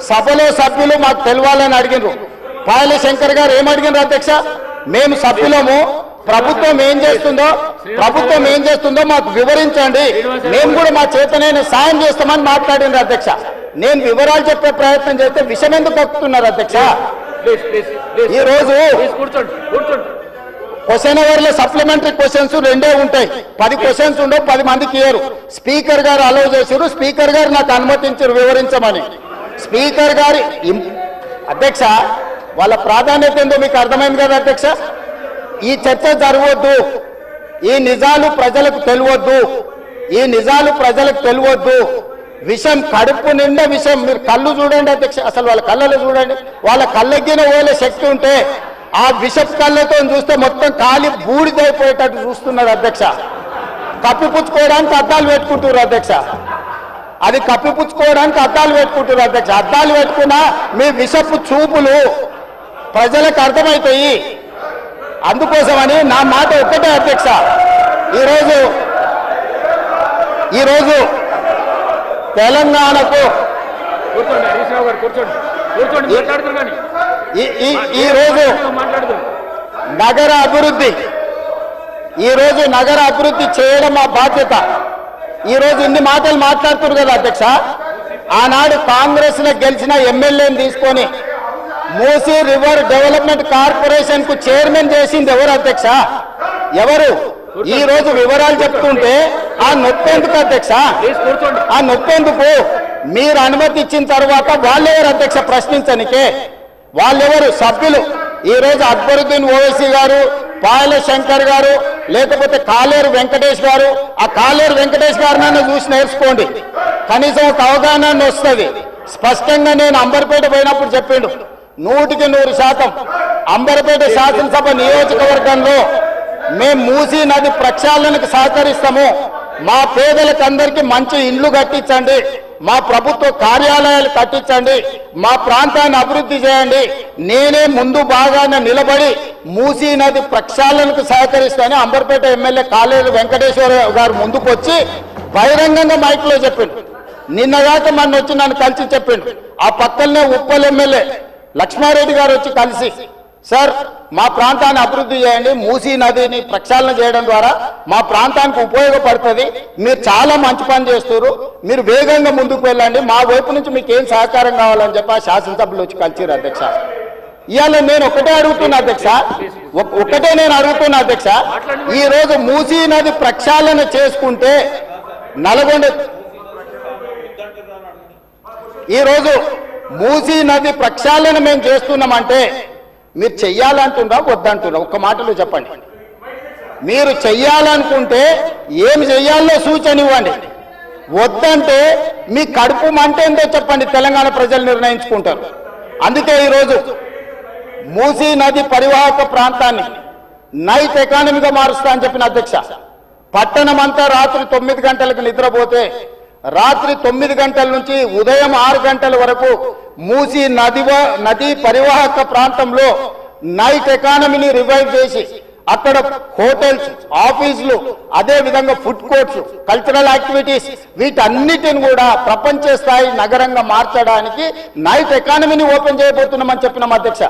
సభలో సభ్యులు మాకు తెలవాలని అడిగినారు. పాయల శంకర్ గారు ఏమడిగినారు అధ్యక్ష? మేము సభ్యులము, ప్రభుత్వం ఏం చేస్తుందో మాకు వివరించండి, మేము కూడా మా చేతనైన సాయం చేస్తామని మాట్లాడినారు అధ్యక్ష. నేను వివరాలు చెప్పే ప్రయత్నం చేస్తే విషయం ఎందుకు కక్కుతున్నారు అధ్యక్ష? ఈరోజు క్వశ్చన్ అవర్లో సప్లిమెంటరీ క్వశ్చన్స్ 2 ఉంటాయి. 10 క్వశ్చన్స్ ఉండవు, 10 మందికి ఇయ్యరు. స్పీకర్ గారు అలౌ చేశారు, స్పీకర్ గారు నాకు అనుమతించారు వివరించమని. స్పీకర్ గారి అధ్యక్ష వాళ్ళ ప్రాధాన్యత ఏందో మీకు అర్థమైంది కదా అధ్యక్ష? ఈ చర్చ జరగవద్దు, ఈ నిజాలు ప్రజలకు తెలియవద్దు. విషం కడుపు నిండా విషం. మీరు కళ్ళు చూడండి అధ్యక్ష, అసలు వాళ్ళ కళ్ళలో చూడండి. వాళ్ళ కళ్ళెగ్గిన ఓలే శక్తి ఉంటే ఆ విషపు కళ్ళతో చూస్తే మొత్తం కాలి బూడిదైపోయేటట్టు చూస్తున్నారు అధ్యక్ష. కప్పిపుచ్చుకోవడానికి అద్దాలు పెట్టుకుంటున్నారు అధ్యక్ష. అద్దాలు పెట్టుకున్నా మీ విషపు చూపులు ప్రజలకు అర్థమవుతాయి. అందుకోసమని నా మాట ఒక్కటే అధ్యక్ష. ఈరోజు తెలంగాణకు ఈరోజు నగర అభివృద్ధి చేయడం మా బాధ్యత. ఈరోజు ఇన్ని మాటలు మాట్లాడుతున్నారు కదా అధ్యక్ష. ఆనాడు కాంగ్రెస్ లో గెలిచిన ఎమ్మెల్యేని తీసుకొని మూసీ రివర్ డెవలప్మెంట్ కార్పొరేషన్ కు చైర్మన్ చేసింది ఎవరు అధ్యక్ష? ఎవరు? ఈ రోజు వివరాలు చెప్తుంటే ఆ నొప్పెందుకు అధ్యక్ష? ఆ నొప్పెందుకు? మీరు అనుమతి ఇచ్చిన తర్వాత వాళ్ళెవరు అధ్యక్ష ప్రశ్నించనికే? వాళ్ళెవరు సభ్యులు? ఈ రోజు అక్బరుద్దీన్ ఓవైసీ గారు, పాయల శంకర్ గారు, లేకపోతే కాలేరు వెంకటేష్ గారు. ఆ కాలేరు వెంకటేష్ గారినైనా చూసి నేర్చుకోండి, కనీసం ఒక అవగాహన వస్తుంది. స్పష్టంగా నేను అంబర్పేట పోయినప్పుడు చెప్పిండు, 100% అంబర్పేట శాసనసభ నియోజకవర్గంలో మేము మూసీ నది ప్రక్షాళనకు సహకరిస్తాము. మా పేదలకు అందరికీ మంచి ఇండ్లు కట్టించండి, మా ప్రభుత్వ కార్యాలయాలు కట్టించండి, మా ప్రాంతాన్ని అభివృద్ధి చేయండి. నేనే ముందు భాగాన నిలబడి మూసీ నది ప్రక్షాళనకు సహకరిస్తానని అంబర్పేట ఎమ్మెల్యే కాలేరు వెంకటేశ్వర గారు ముందుకు వచ్చి బహిరంగంగా మైక్లో చెప్పిండు. నిన్నగాక మొన్న వచ్చి నన్ను కలిసి చెప్పిండు. ఆ పక్కనే ఉప్పల్ ఎమ్మెల్యే లక్ష్మారెడ్డి గారు వచ్చి కలిసి, సార్ మా ప్రాంతాన్ని అభివృద్ధి చేయండి, మూసీ నదిని ప్రక్షాళన చేయడం ద్వారా మా ప్రాంతానికి ఉపయోగపడుతుంది, మీరు చాలా మంచి పని చేస్తారు, మీరు వేగంగా ముందుకు వెళ్ళండి, మా వైపు నుంచి మీకు ఏం సహకారం కావాలని చెప్పి ఆ శాసనసభలో వచ్చి కలిసిరు అధ్యక్ష. ఇవాళ నేను ఒకటే అడుగుతున్నా అధ్యక్ష, ఈ రోజు మూసీ నది ప్రక్షాళన చేసుకుంటే నల్గొండ, ఈరోజు మూసీ నది ప్రక్షాళన మేము చేస్తున్నామంటే మీరు చెయ్యాలంటున్నా వద్దంటున్నా ఒక్క మాటలో చెప్పండి. మీరు చెయ్యాలనుకుంటే ఏం చెయ్యాలో సూచన ఇవ్వండి, వద్దంటే మీ కడుపు మంట ఏందో చెప్పండి, తెలంగాణ ప్రజలు నిర్ణయించుకుంటారు. అందుకే ఈరోజు మూసీ నది పరివాహక ప్రాంతాన్ని నైట్ ఎకానమీగా మారుస్తా అని చెప్పిన అధ్యక్ష. పట్టణం అంతా రాత్రి 9 గంటలకు నిద్రపోతే రాత్రి 9 గంటల నుంచి ఉదయం 6 గంటల వరకు మూసీ నది పరివాహక ప్రాంతంలో నైట్ ఎకానమీని రివైవ్ చేసి అక్కడ హోటల్స్, ఆఫీసులు, అదే విధంగా ఫుడ్ కోర్ట్స్, కల్చరల్ యాక్టివిటీస్ వీటన్నిటిని కూడా ప్రపంచ స్థాయి నగరంగా మార్చడానికి నైట్ ఎకానమీని ఓపెన్ చేయబోతున్నామని చెప్పినాం అధ్యక్ష.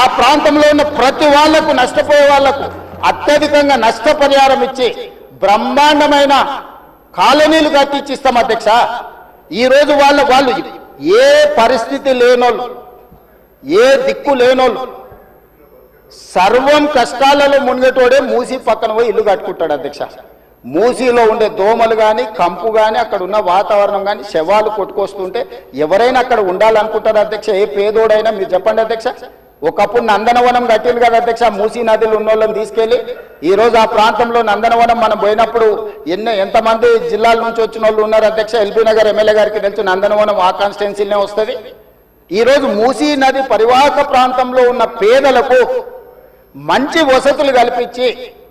ఆ ప్రాంతంలో ఉన్న ప్రతి వాళ్లకు, నష్టపోయే వాళ్లకు అత్యధికంగా నష్టపరిహారం ఇచ్చి బ్రహ్మాండమైన కాలనీలు కట్టించిస్తాం అధ్యక్ష. ఈరోజు వాళ్ళు ఏ పరిస్థితి లేనోళ్ళు, ఏ దిక్కు లేనోళ్ళు, సర్వం కష్టాలలో మునిగేటోడే మూసీ పక్కన పోయి ఇల్లు కట్టుకుంటాడు అధ్యక్ష. మూసీలో ఉండే దోమలు కానీ, కంపు కానీ, అక్కడ ఉన్న వాతావరణం కానీ, శవాలు కొట్టుకొస్తుంటే ఎవరైనా అక్కడ ఉండాలనుకుంటారు అధ్యక్ష. ఏ పేదోడైనా మీరు చెప్పండి అధ్యక్ష. ఒకప్పుడు నందనవనం కట్టింది కదా అధ్యక్ష, మూసీ నదిలో ఉన్న వాళ్ళని తీసుకెళ్లి. ఈ రోజు ఆ ప్రాంతంలో నందనవనం మనం పోయినప్పుడు ఎంతమంది జిల్లాల నుంచి వచ్చిన వాళ్ళు ఉన్నారు అధ్యక్ష. ఎల్బీ నగర్ ఎమ్మెల్యే గారికి తెలుసు, నందనవనం ఆ కాన్స్టిట్యున్సీలోనే వస్తుంది. ఈ రోజు మూసీ నది పరివాహక ప్రాంతంలో ఉన్న పేదలకు మంచి వసతులు కల్పించి,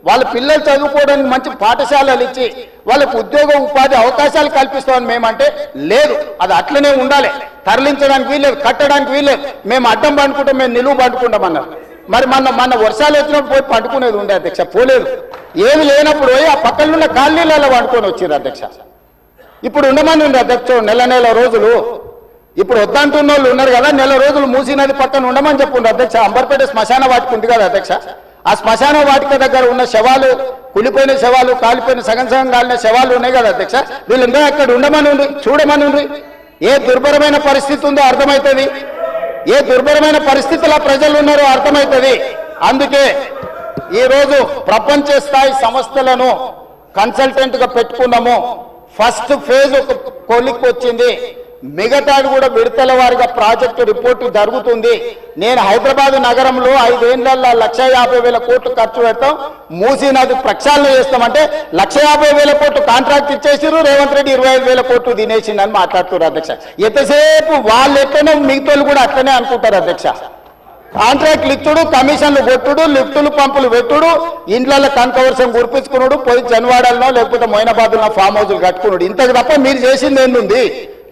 వాళ్ళ పిల్లలు చదువుకోవడానికి మంచి పాఠశాలలు ఇచ్చి వాళ్ళకు ఉద్యోగ ఉపాధి అవకాశాలు కల్పిస్తామని మేమంటే లేదు, అది అట్లనే ఉండాలి, తరలించడానికి వీల్లేదు, కట్టడానికి వీల్లేదు, మేము అడ్డం పండుకుంటాం, మేము నిలువు పండుకుంటామన్నారు. మరి మన వర్షాలు వచ్చినప్పుడు పోయి పండుకునేది ఉండే అధ్యక్ష, పోలేదు. ఏమి లేనప్పుడు పోయి ఆ పక్కన ఉన్న కాలనీలలో పండుకొని వచ్చారు అధ్యక్ష. ఇప్పుడు ఉండమని ఉంది అధ్యక్ష నెల రోజులు. ఇప్పుడు వద్దంటున్న వాళ్ళు ఉన్నారు కదా, నెల రోజులు మూసీ నది పక్కన ఉండమని చెప్పుండ్రు అధ్యక్ష. అంబర్పేట శ్మశాన వాటిక ఉంది కదా అధ్యక్ష, ఆ శ్మశాన వాటిక దగ్గర ఉన్న శవాలు, కులిపోయిన శవాలు, కాలిపోయిన సగం కాలిన శవాలు ఉన్నాయి కదా అధ్యక్ష, వీళ్ళందరూ అక్కడ ఉండమని ఉండ్రి, చూడమని ఉండ్రి. ఏ దుర్భరమైన పరిస్థితి ఉందో అర్థమవుతుంది, ఏ దుర్భరమైన పరిస్థితుల్లో ప్రజలు ఉన్నారో అర్థమవుతుంది. అందుకే ఈరోజు ప్రపంచ స్థాయి సంస్థలను కన్సల్టెంట్ గా పెట్టుకున్నాము. ఫస్ట్ ఫేజ్ ఒక కొలిక్కి వచ్చింది, మిగతాది కూడా విడతల వారిగా ప్రాజెక్టు రిపోర్టు జరుగుతుంది. నేను హైదరాబాద్ నగరంలో 5 ఏళ్లలో 1,50,000 కోట్లు ఖర్చు పెడతాం, మూసీ నది ప్రక్షాళన చేస్తామంటే 1,50,000 కోట్లు కాంట్రాక్ట్ ఇచ్చేసారు, రేవంత్ రెడ్డి 25,000 కోట్లు తినేసిండని మాట్లాడుతున్నారు అధ్యక్ష. ఎంతసేపు వాళ్ళు ఎట్లనో మిగతాలు కూడా అట్లనే అనుకుంటారు అధ్యక్ష. కాంట్రాక్ట్లు ఇచ్చుడు, కమిషన్లు కొట్టుడు, లిఫ్టులు పంపులు పెట్టుడు, ఇండ్లలో కనకవర్షం గురిపించుకున్నాడు, పోయి జన్వాడల్లో లేకపోతే మొయినాబాద్లో ఫామ్ హౌజులు కట్టుకున్నాడు. ఇంతకు తప్ప మీరు చేసింది ఏంది?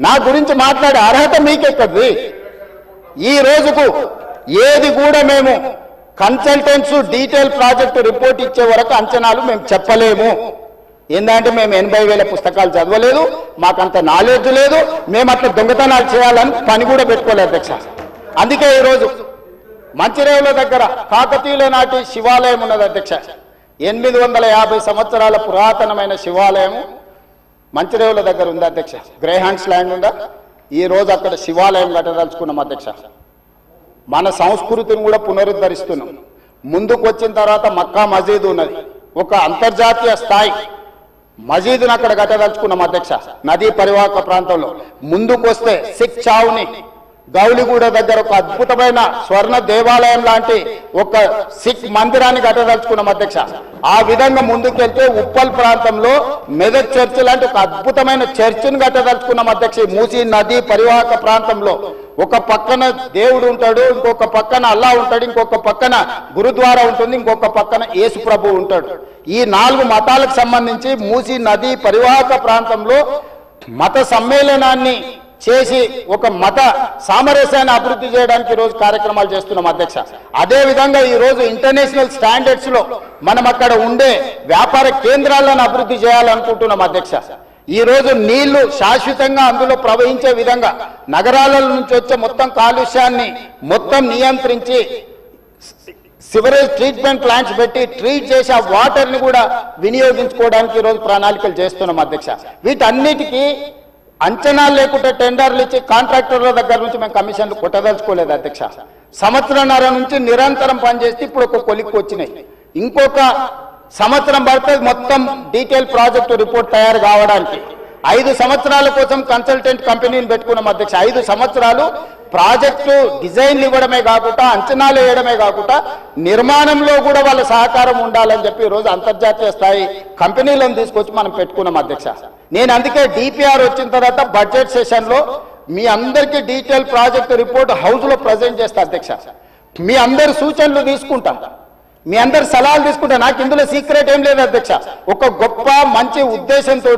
నా గురించి మాట్లాడే అర్హత మీకెక్కది? ఈ రోజుకు ఏది కూడా మేము కన్సల్టెంట్స్ డీటెయిల్ ప్రాజెక్టు రిపోర్ట్ ఇచ్చే వరకు అంచనాలు మేము చెప్పలేము. ఏంటంటే మేము 80,000 పుస్తకాలు చదవలేదు, మాకంత నాలెడ్జ్ లేదు, మేము అట్లా దొంగతనాలు చేయాలని పని కూడా పెట్టుకోలేదు అధ్యక్ష. అందుకే ఈరోజు మంచిరేవుల దగ్గర కాకతీయుల నాటి శివాలయం ఉన్నది అధ్యక్ష. 850 సంవత్సరాల పురాతనమైన శివాలయం మంచిరేవుల దగ్గర ఉంది అధ్యక్ష. గ్రేహాండ్స్ ల్యాండ్ ఉందా, ఈ రోజు అక్కడ శివాలయం కట్టదలుచుకున్నాం అధ్యక్ష. మన సంస్కృతిని కూడా పునరుద్ధరిస్తున్నాం. ముందుకు వచ్చిన తర్వాత మక్కా మసీదు ఉన్నది, ఒక అంతర్జాతీయ స్థాయి మసీదును అక్కడ కట్టదలుచుకున్నాం అధ్యక్ష. నదీ పరివాహక ప్రాంతంలో ముందుకు వస్తే సిక్ చావుని గౌలిగూడ దగ్గర ఒక అద్భుతమైన స్వర్ణ దేవాలయం లాంటి ఒక సిక్ మందిరాన్ని కట్టదలుచుకున్నాం అధ్యక్ష. ఆ విధంగా ముందుకెళ్తే ఉప్పల్ ప్రాంతంలో మెదక్ చర్చ్ లాంటి ఒక అద్భుతమైన చర్చిని కట్టదలుచుకున్నాం అధ్యక్ష. మూసీ నది పరివాహక ప్రాంతంలో ఒక పక్కన దేవుడు ఉంటాడు, ఇంకొక పక్కన అల్లా ఉంటాడు, ఇంకొక పక్కన గురుద్వారా ఉంటుంది, ఇంకొక పక్కన యేసు ప్రభు ఉంటాడు. ఈ 4 మతాలకు సంబంధించి మూసీ నది పరివాహక ప్రాంతంలో మత సమ్మేళనాన్ని చేసి ఒక మత సామరస్యాన్ని అభివృద్ధి చేయడానికి ఈ రోజు కార్యక్రమాలు చేస్తున్నాం అధ్యక్ష. అదే విధంగా ఈ రోజు ఇంటర్నేషనల్ స్టాండర్డ్స్ లో మనం అక్కడ ఉండే వ్యాపార కేంద్రాలను అభివృద్ధి చేయాలనుకుంటున్నాం అధ్యక్ష. ఈ రోజు నీళ్లు శాశ్వతంగా అందులో ప్రవహించే విధంగా నగరాల నుంచి వచ్చే మొత్తం కాలుష్యాన్ని మొత్తం నియంత్రించి సివరేజ్ ట్రీట్మెంట్ ప్లాంట్స్ పెట్టి ట్రీట్ చేసి ఆ వాటర్ ని కూడా వినియోగించుకోవడానికి ఈ రోజు ప్రణాళికలు చేస్తున్నాం అధ్యక్ష. వీటన్నిటికీ అంచనాలు లేకుండా టెండర్లు ఇచ్చి కాంట్రాక్టర్ల దగ్గర నుంచి మేము కమిషన్లు కొట్టదలుచుకోలేదు అధ్యక్ష. సంవత్సరంన్నర నుంచి నిరంతరం పనిచేస్తే ఇప్పుడు ఒక కొలిక్కి వచ్చినాయి. ఇంకొక సంవత్సరం పడుతుంది మొత్తం డీటెయిల్ ప్రాజెక్టు రిపోర్ట్ తయారు కావడానికి. 5 సంవత్సరాల కోసం కన్సల్టెంట్ కంపెనీని పెట్టుకున్నాం అధ్యక్ష. 5 సంవత్సరాలు ప్రాజెక్టు డిజైన్లు ఇవ్వడమే కాకుండా అంచనాలు వేయడమే కాకుండా నిర్మాణంలో కూడా వాళ్ళ సహకారం ఉండాలని చెప్పి ఈరోజు అంతర్జాతీయ స్థాయి కంపెనీలను తీసుకొచ్చి మనం పెట్టుకున్నాం అధ్యక్ష. నేను అందుకే డిపిఆర్ వచ్చిన తర్వాత బడ్జెట్ సెషన్లో మీ అందరికీ డీటెయిల్ ప్రాజెక్ట్ రిపోర్ట్ హౌస్లో ప్రజెంట్ చేస్తా అధ్యక్ష. మీ అందరి సూచనలు తీసుకుంటాం, మీ అందరి సలహాలు తీసుకుంటా. నాకు ఇందులో సీక్రెట్ ఏం లేదు అధ్యక్ష. ఒక గొప్ప మంచి ఉద్దేశంతో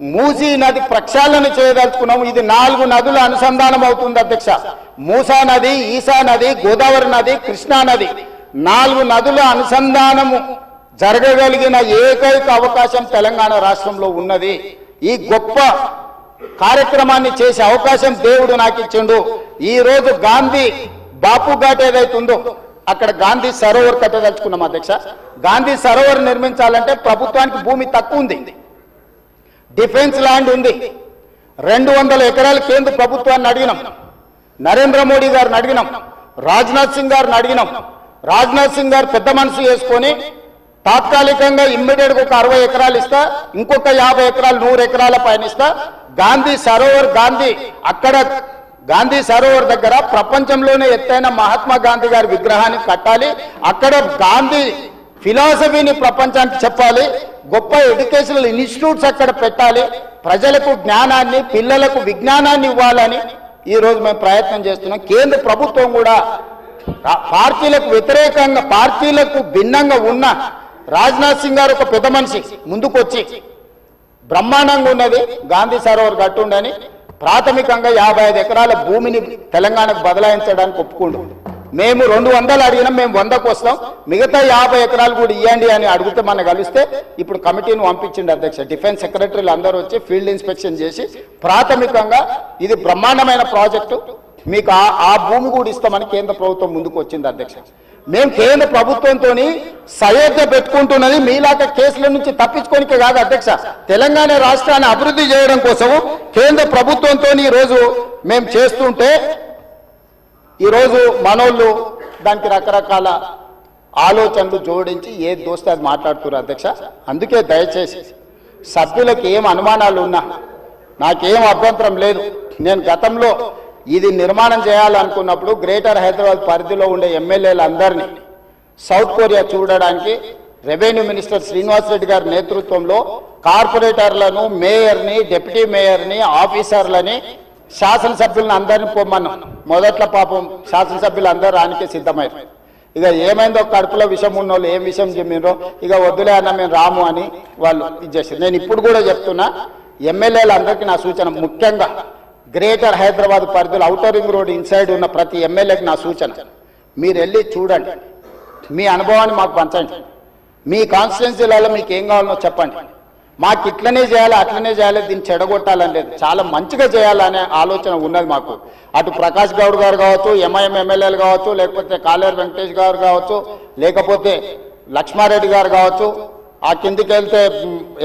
మూసీ నది ప్రక్షాళన చేయదలుచుకున్నాము. ఇది 4 నదుల అనుసంధానం అవుతుంది అధ్యక్ష. మూసా నది, ఈసా నది, గోదావరి నది, కృష్ణా నది, 4 నదుల అనుసంధానము జరగగలిగిన ఏకైక అవకాశం తెలంగాణ రాష్ట్రంలో ఉన్నది. ఈ గొప్ప కార్యక్రమాన్ని చేసే అవకాశం దేవుడు నాకు ఇచ్చిండు. ఈ రోజు గాంధీ బాపు ఘాట్ ఏదైతుందో అక్కడ గాంధీ సరోవర్ కట్టదలుచుకున్నాం అధ్యక్ష. గాంధీ సరోవర్ నిర్మించాలంటే ప్రభుత్వానికి భూమి తక్కువ ఉంది, డిఫెన్స్ ల్యాండ్ ఉంది. 200 ఎకరాలు కేంద్ర ప్రభుత్వాన్ని అడిగినాం, నరేంద్ర మోడీ గారిని అడిగినాం, రాజ్నాథ్ సింగ్ గారిని అడిగినాం. రాజ్నాథ్ సింగ్ గారు పెద్ద మనసు చేసుకొని తాత్కాలికంగా ఇమ్మీడియట్గా ఒక 60 ఎకరాలు ఇస్తా, ఇంకొక 50 ఎకరాలు 100 ఎకరాల పైన ఇస్తా. గాంధీ సరోవర్, అక్కడ గాంధీ సరోవర్ దగ్గర ప్రపంచంలోనే ఎత్తైన మహాత్మా గాంధీ గారి విగ్రహాన్ని కట్టాలి. అక్కడ గాంధీ ఫిలాసఫీని ప్రపంచానికి చెప్పాలి. గొప్ప ఎడ్యుకేషనల్ ఇన్స్టిట్యూట్స్ అక్కడ పెట్టాలి. ప్రజలకు జ్ఞానాన్ని, పిల్లలకు విజ్ఞానాన్ని ఇవ్వాలని ఈరోజు మేము ప్రయత్నం చేస్తున్నాం. కేంద్ర ప్రభుత్వం కూడా పార్టీలకు వ్యతిరేకంగా, పార్టీలకు భిన్నంగా ఉన్న రాజ్నాథ్ సింగ్ గారు ఒక పెద్ద మనిషి ముందుకొచ్చి బ్రహ్మాండంగా ఉన్నది గాంధీ సరోవర్ కట్టుండని ప్రాథమికంగా 55 ఎకరాల భూమిని తెలంగాణకు బదలాయించడానికి ఒప్పుకుండు. మేము 200 అడిగినాం, మేము 100కు వస్తాం, మిగతా 50 ఎకరాలు కూడా ఇవ్వండి అని అడిగితే మనం కలిస్తే ఇప్పుడు కమిటీని పంపించింది అధ్యక్ష. డిఫెన్స్ సెక్రటరీలు అందరూ వచ్చి ఫీల్డ్ ఇన్స్పెక్షన్ చేసి ప్రాథమికంగా ఇది బ్రహ్మాండమైన ప్రాజెక్టు, మీకు ఆ భూమి కూడా ఇస్తామని కేంద్ర ప్రభుత్వం ముందుకు వచ్చింది అధ్యక్ష. మేము కేంద్ర ప్రభుత్వంతో సయోధ్య పెట్టుకుంటున్నది మీలాగా కేసుల నుంచి తప్పించుకోనికే కాదు అధ్యక్ష, తెలంగాణ రాష్ట్రాన్ని అభివృద్ధి చేయడం కోసం కేంద్ర ప్రభుత్వంతో ఈరోజు మేము చేస్తుంటే ఈరోజు మనోళ్ళు దానికి రకరకాల ఆలోచనలు జోడించి ఏది దోస్తే అది మాట్లాడుతున్నారు అధ్యక్ష. అందుకే దయచేసి సభ్యులకు ఏం అనుమానాలు ఉన్నా నాకేం అభ్యంతరం లేదు. నేను గతంలో ఇది నిర్మాణం చేయాలనుకున్నప్పుడు గ్రేటర్ హైదరాబాద్ పరిధిలో ఉండే ఎమ్మెల్యేలందరినీ సౌత్ కొరియా చూడడానికి రెవెన్యూ మినిస్టర్ శ్రీనివాస్ రెడ్డి గారి నేతృత్వంలో కార్పొరేటర్లను, మేయర్ని, డిప్యూటీ మేయర్ని, ఆఫీసర్లని, శాసనసభ్యులను అందరినీ పొమ్మన్నాం. మొదట్లో పాపం శాసనసభ్యులు అందరూ రానికే సిద్ధమయ్యారు. ఇక ఏమైందో కడుపులో విషం ఉన్న వాళ్ళు ఏం విషయం చెప్పినరో ఇక వద్దులే అన్న మేము రాము అని వాళ్ళు ఇచ్చేసారు. నేను ఇప్పుడు కూడా చెప్తున్నా, ఎమ్మెల్యేలందరికీ నా సూచన, ముఖ్యంగా గ్రేటర్ హైదరాబాద్ పరిధిలో ఔటర్ రింగ్ రోడ్ ఇన్సైడ్ ఉన్న ప్రతి ఎమ్మెల్యేకి నా సూచన, మీరు వెళ్ళి చూడండి, మీ అనుభవాన్ని మాకు పంచండి, మీ కాన్స్టిట్యున్సీలలో మీకు ఏం కావాలో చెప్పండి. మాకు ఇట్లనే చేయాలి, అట్లనే చేయాలి, దీన్ని చెడగొట్టాలని లేదు, చాలా మంచిగా చేయాలనే ఆలోచన ఉన్నది మాకు. అటు ప్రకాష్ గౌడ్ గారు కావచ్చు, ఎంఐఎం ఎమ్మెల్యేలు కావచ్చు, లేకపోతే కాలేరు వెంకటేష్ గారు కావచ్చు, లేకపోతే లక్ష్మారెడ్డి గారు కావచ్చు, ఆ కిందికి వెళ్తే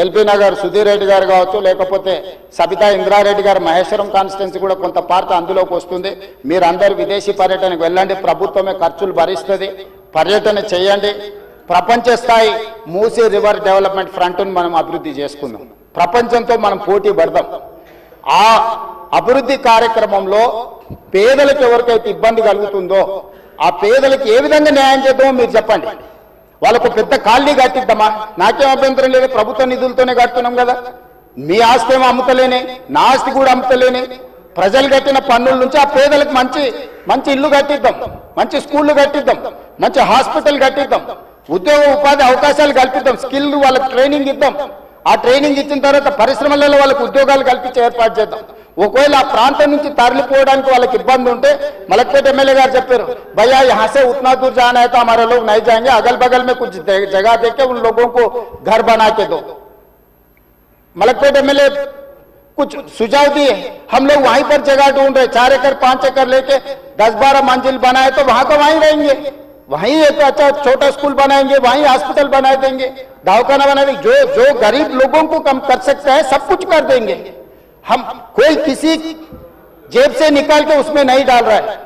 ఎల్బీ నగర్ సుధీర్ రెడ్డి గారు కావచ్చు, లేకపోతే సబితా ఇంద్రారెడ్డి గారు మహేశ్వరం కాన్స్టిట్యున్సీ కూడా కొంత పార్ట్ అందులోకి వస్తుంది. మీరందరూ విదేశీ పర్యటనకు వెళ్ళండి, ప్రభుత్వమే ఖర్చులు భరిస్తుంది, పర్యటన చేయండి. ప్రపంచ స్థాయి మూసీ రివర్ డెవలప్మెంట్ ఫ్రంట్ను మనం అభివృద్ధి చేసుకుందాం, ప్రపంచంతో మనం పోటీ పడదాం. ఆ అభివృద్ధి కార్యక్రమంలో పేదలకు ఎవరికైతే ఇబ్బంది కలుగుతుందో ఆ పేదలకు ఏ విధంగా న్యాయం చేద్దామో మీరు చెప్పండి. వాళ్ళకు పెద్ద కాలనీ కట్టిద్దామా, నాకేం అభ్యంతరం లేదు, ప్రభుత్వ నిధులతోనే కడుతున్నాం కదా. మీ ఆస్తి ఏమో అమ్ముతలేనే, నా ఆస్తి కూడా అమ్ముతలేనే, ప్రజలు కట్టిన పన్నుల నుంచి ఆ పేదలకు మంచి మంచి ఇల్లు కట్టిద్దాం, మంచి స్కూళ్ళు కట్టిద్దాం, మంచి హాస్పిటల్ కట్టిద్దాం, ఉద్యోగ ఉపాధి అవకాశాలు కల్పిద్దాం, స్కిల్ వాళ్ళకి ట్రైనింగ్ ఇద్దాం. ఆ ట్రైనింగ్ ఇచ్చిన తర్వాత పరిశ్రమలలో వాళ్ళకి ఉద్యోగాలు కల్పించే ఏర్పాటు చేద్దాం. ఒకవేళ ఆ ప్రాంతం నుంచి తరలిపోవడానికి వాళ్ళకి ఇబ్బంది ఉంటే మలక్పేట ఎమ్మెల్యే గారు చెప్పారు, भैया यहाँ से उतना दूर जाना है तो हमारे लोग नहीं जाएंगे, अगल बगल में कुछ जगह देके उन लोगों को घर बना के दो. मलकपेट एमएलए कुछ सुझाव दिए, हम लोग वहीं पर जगह ढूंढ रहे, 4 एकड़ 5 एकड़ लेके 10-12 मंजिल बनाए तो वहां को वहीं रहेंगे, वहीं एक अच्छा छोटा स्कूल बनाएंगे, वहीं हॉस्पिटल बना देंगे, दवाखाना बना देंगे. जो गरीब लोगों को कम कर सकते हैं सब कुछ कर देंगे. हम कोई किसी जेब से निकाल के उसमें नहीं डाल रहा है.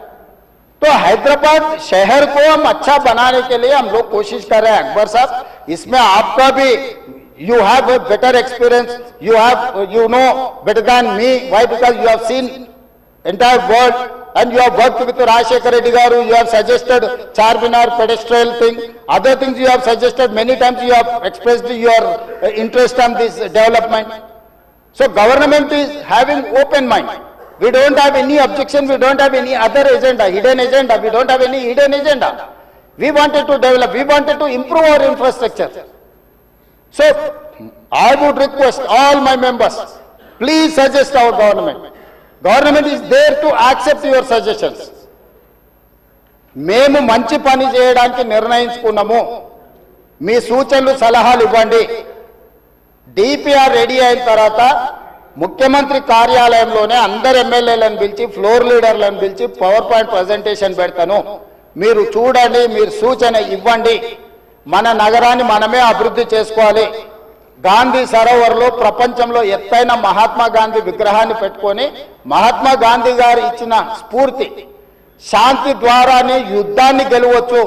तो हैदराबाद शहर को हम अच्छा बनाने के लिए हम लोग कोशिश कर रहे हैं. अकबर साहब, इसमें आपका भी you have a better experience, you know better than me. Why? Because you have seen entire world, and you have worked with Rajshekar Reddy garu, you have suggested Charminar pedestrian thing, other things you have suggested, many times you have expressed your interest on this development. So government is having open mind. We don't have any objection, we don't have any other agenda, hidden agenda, we don't have any hidden agenda. We wanted to develop, we wanted to improve our infrastructure. So I would request all my members, please suggest our government. Government is there to accept your suggestions. మేము మంచి పని చేయడానికి నిర్ణయించుకున్నాము, మీ సూచనలు సలహాలు ఇవ్వండి. డిపిఆర్ రెడీ అయిన తర్వాత ముఖ్యమంత్రి కార్యాలయంలోనే అందరు ఎమ్మెల్యేలను పిలిచి, ఫ్లోర్ లీడర్లను పిలిచి పవర్ పాయింట్ ప్రజెంటేషన్ పెడతాను. మీరు చూడండి, మీరు సూచన ఇవ్వండి. మన నగరాన్ని మనమే అభివృద్ధి చేసుకోవాలి. గాంధీ సరోవర్లో ప్రపంచంలో ఎత్తైన మహాత్మా గాంధీ విగ్రహాన్ని పెట్టుకొని, మహాత్మా గాంధీ గారు ఇచ్చిన స్ఫూర్తి, శాంతి ద్వారానే యుద్ధాన్ని గెలవచ్చు,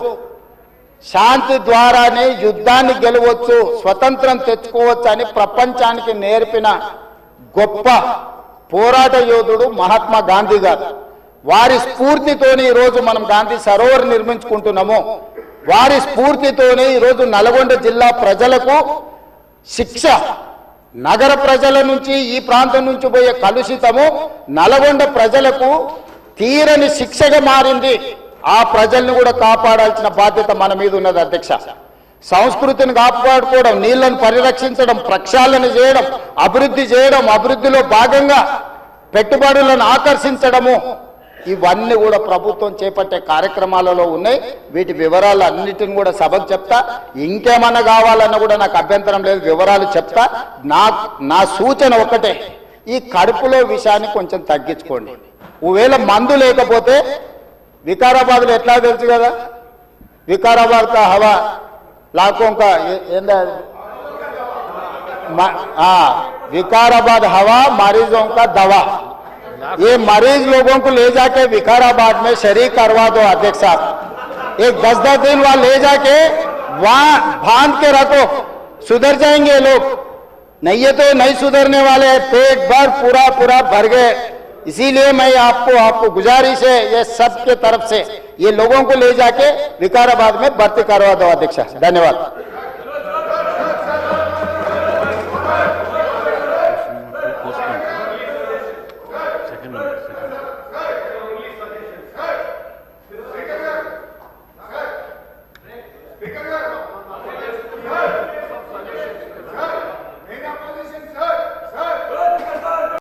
శాంతి ద్వారానే యుద్ధాన్ని గెలవచ్చు, స్వతంత్రం తెచ్చుకోవచ్చు అని ప్రపంచానికి నేర్పిన గొప్ప పోరాట యోధుడు మహాత్మా గాంధీ గారు. వారి స్ఫూర్తితోనే ఈరోజు మనం గాంధీ సరోవర్ నిర్మించుకుంటున్నాము. వారి స్ఫూర్తితోనే ఈరోజు నల్గొండ జిల్లా ప్రజలకు శిక్ష, నగర ప్రజల నుంచి ఈ ప్రాంతం నుంచి పోయే కలుషితము నల్గొండ ప్రజలకు తీరని శిక్షగా మారింది. ఆ ప్రజల్ని కూడా కాపాడాల్సిన బాధ్యత మన మీద ఉన్నది అధ్యక్ష. సంస్కృతిని కాపాడుకోవడం, నీళ్లను పరిరక్షించడం, ప్రక్షాళన చేయడం, అభివృద్ధి చేయడం, అభివృద్ధిలో భాగంగా పెట్టుబడులను ఆకర్షించడము, ఇవన్నీ కూడా ప్రభుత్వం చేపట్టే కార్యక్రమాలలో ఉన్నాయి. వీటి వివరాలు అన్నిటిని కూడా సభకు చెప్తా. ఇంకేమన్నా కావాలన్నా కూడా నాకు అభ్యంతరం లేదు, వివరాలు చెప్తా. నా సూచన ఒకటే, ఈ కడుపులో విషయాన్ని కొంచెం తగ్గించుకోండి. ఒకవేళ మందు లేకపోతే వికారాబాద్లో ఎట్లా తెలుసు కదా, వికారాబాద్ కా హవా लाखों का विकाराबाद हवा मरीजों का दवा। ये मरीज लोगों को ले जाके विकाराबाद में शरीक करवा दो अध्यक्ष साहब। एक 10-10 दिन वहां ले जाके वहां बांध के रखो, सुधर जाएंगे लोग। नहीं ये तो नहीं सुधरने वाले, पेट भर पूरा भर गए। इसीलिए मैं आपको गुजारिश है ये सबके तरफ से, ये लोगों को ले जाके विकाराबाद में भर्ती करवा दो अध्यक्ष। धन्यवाद।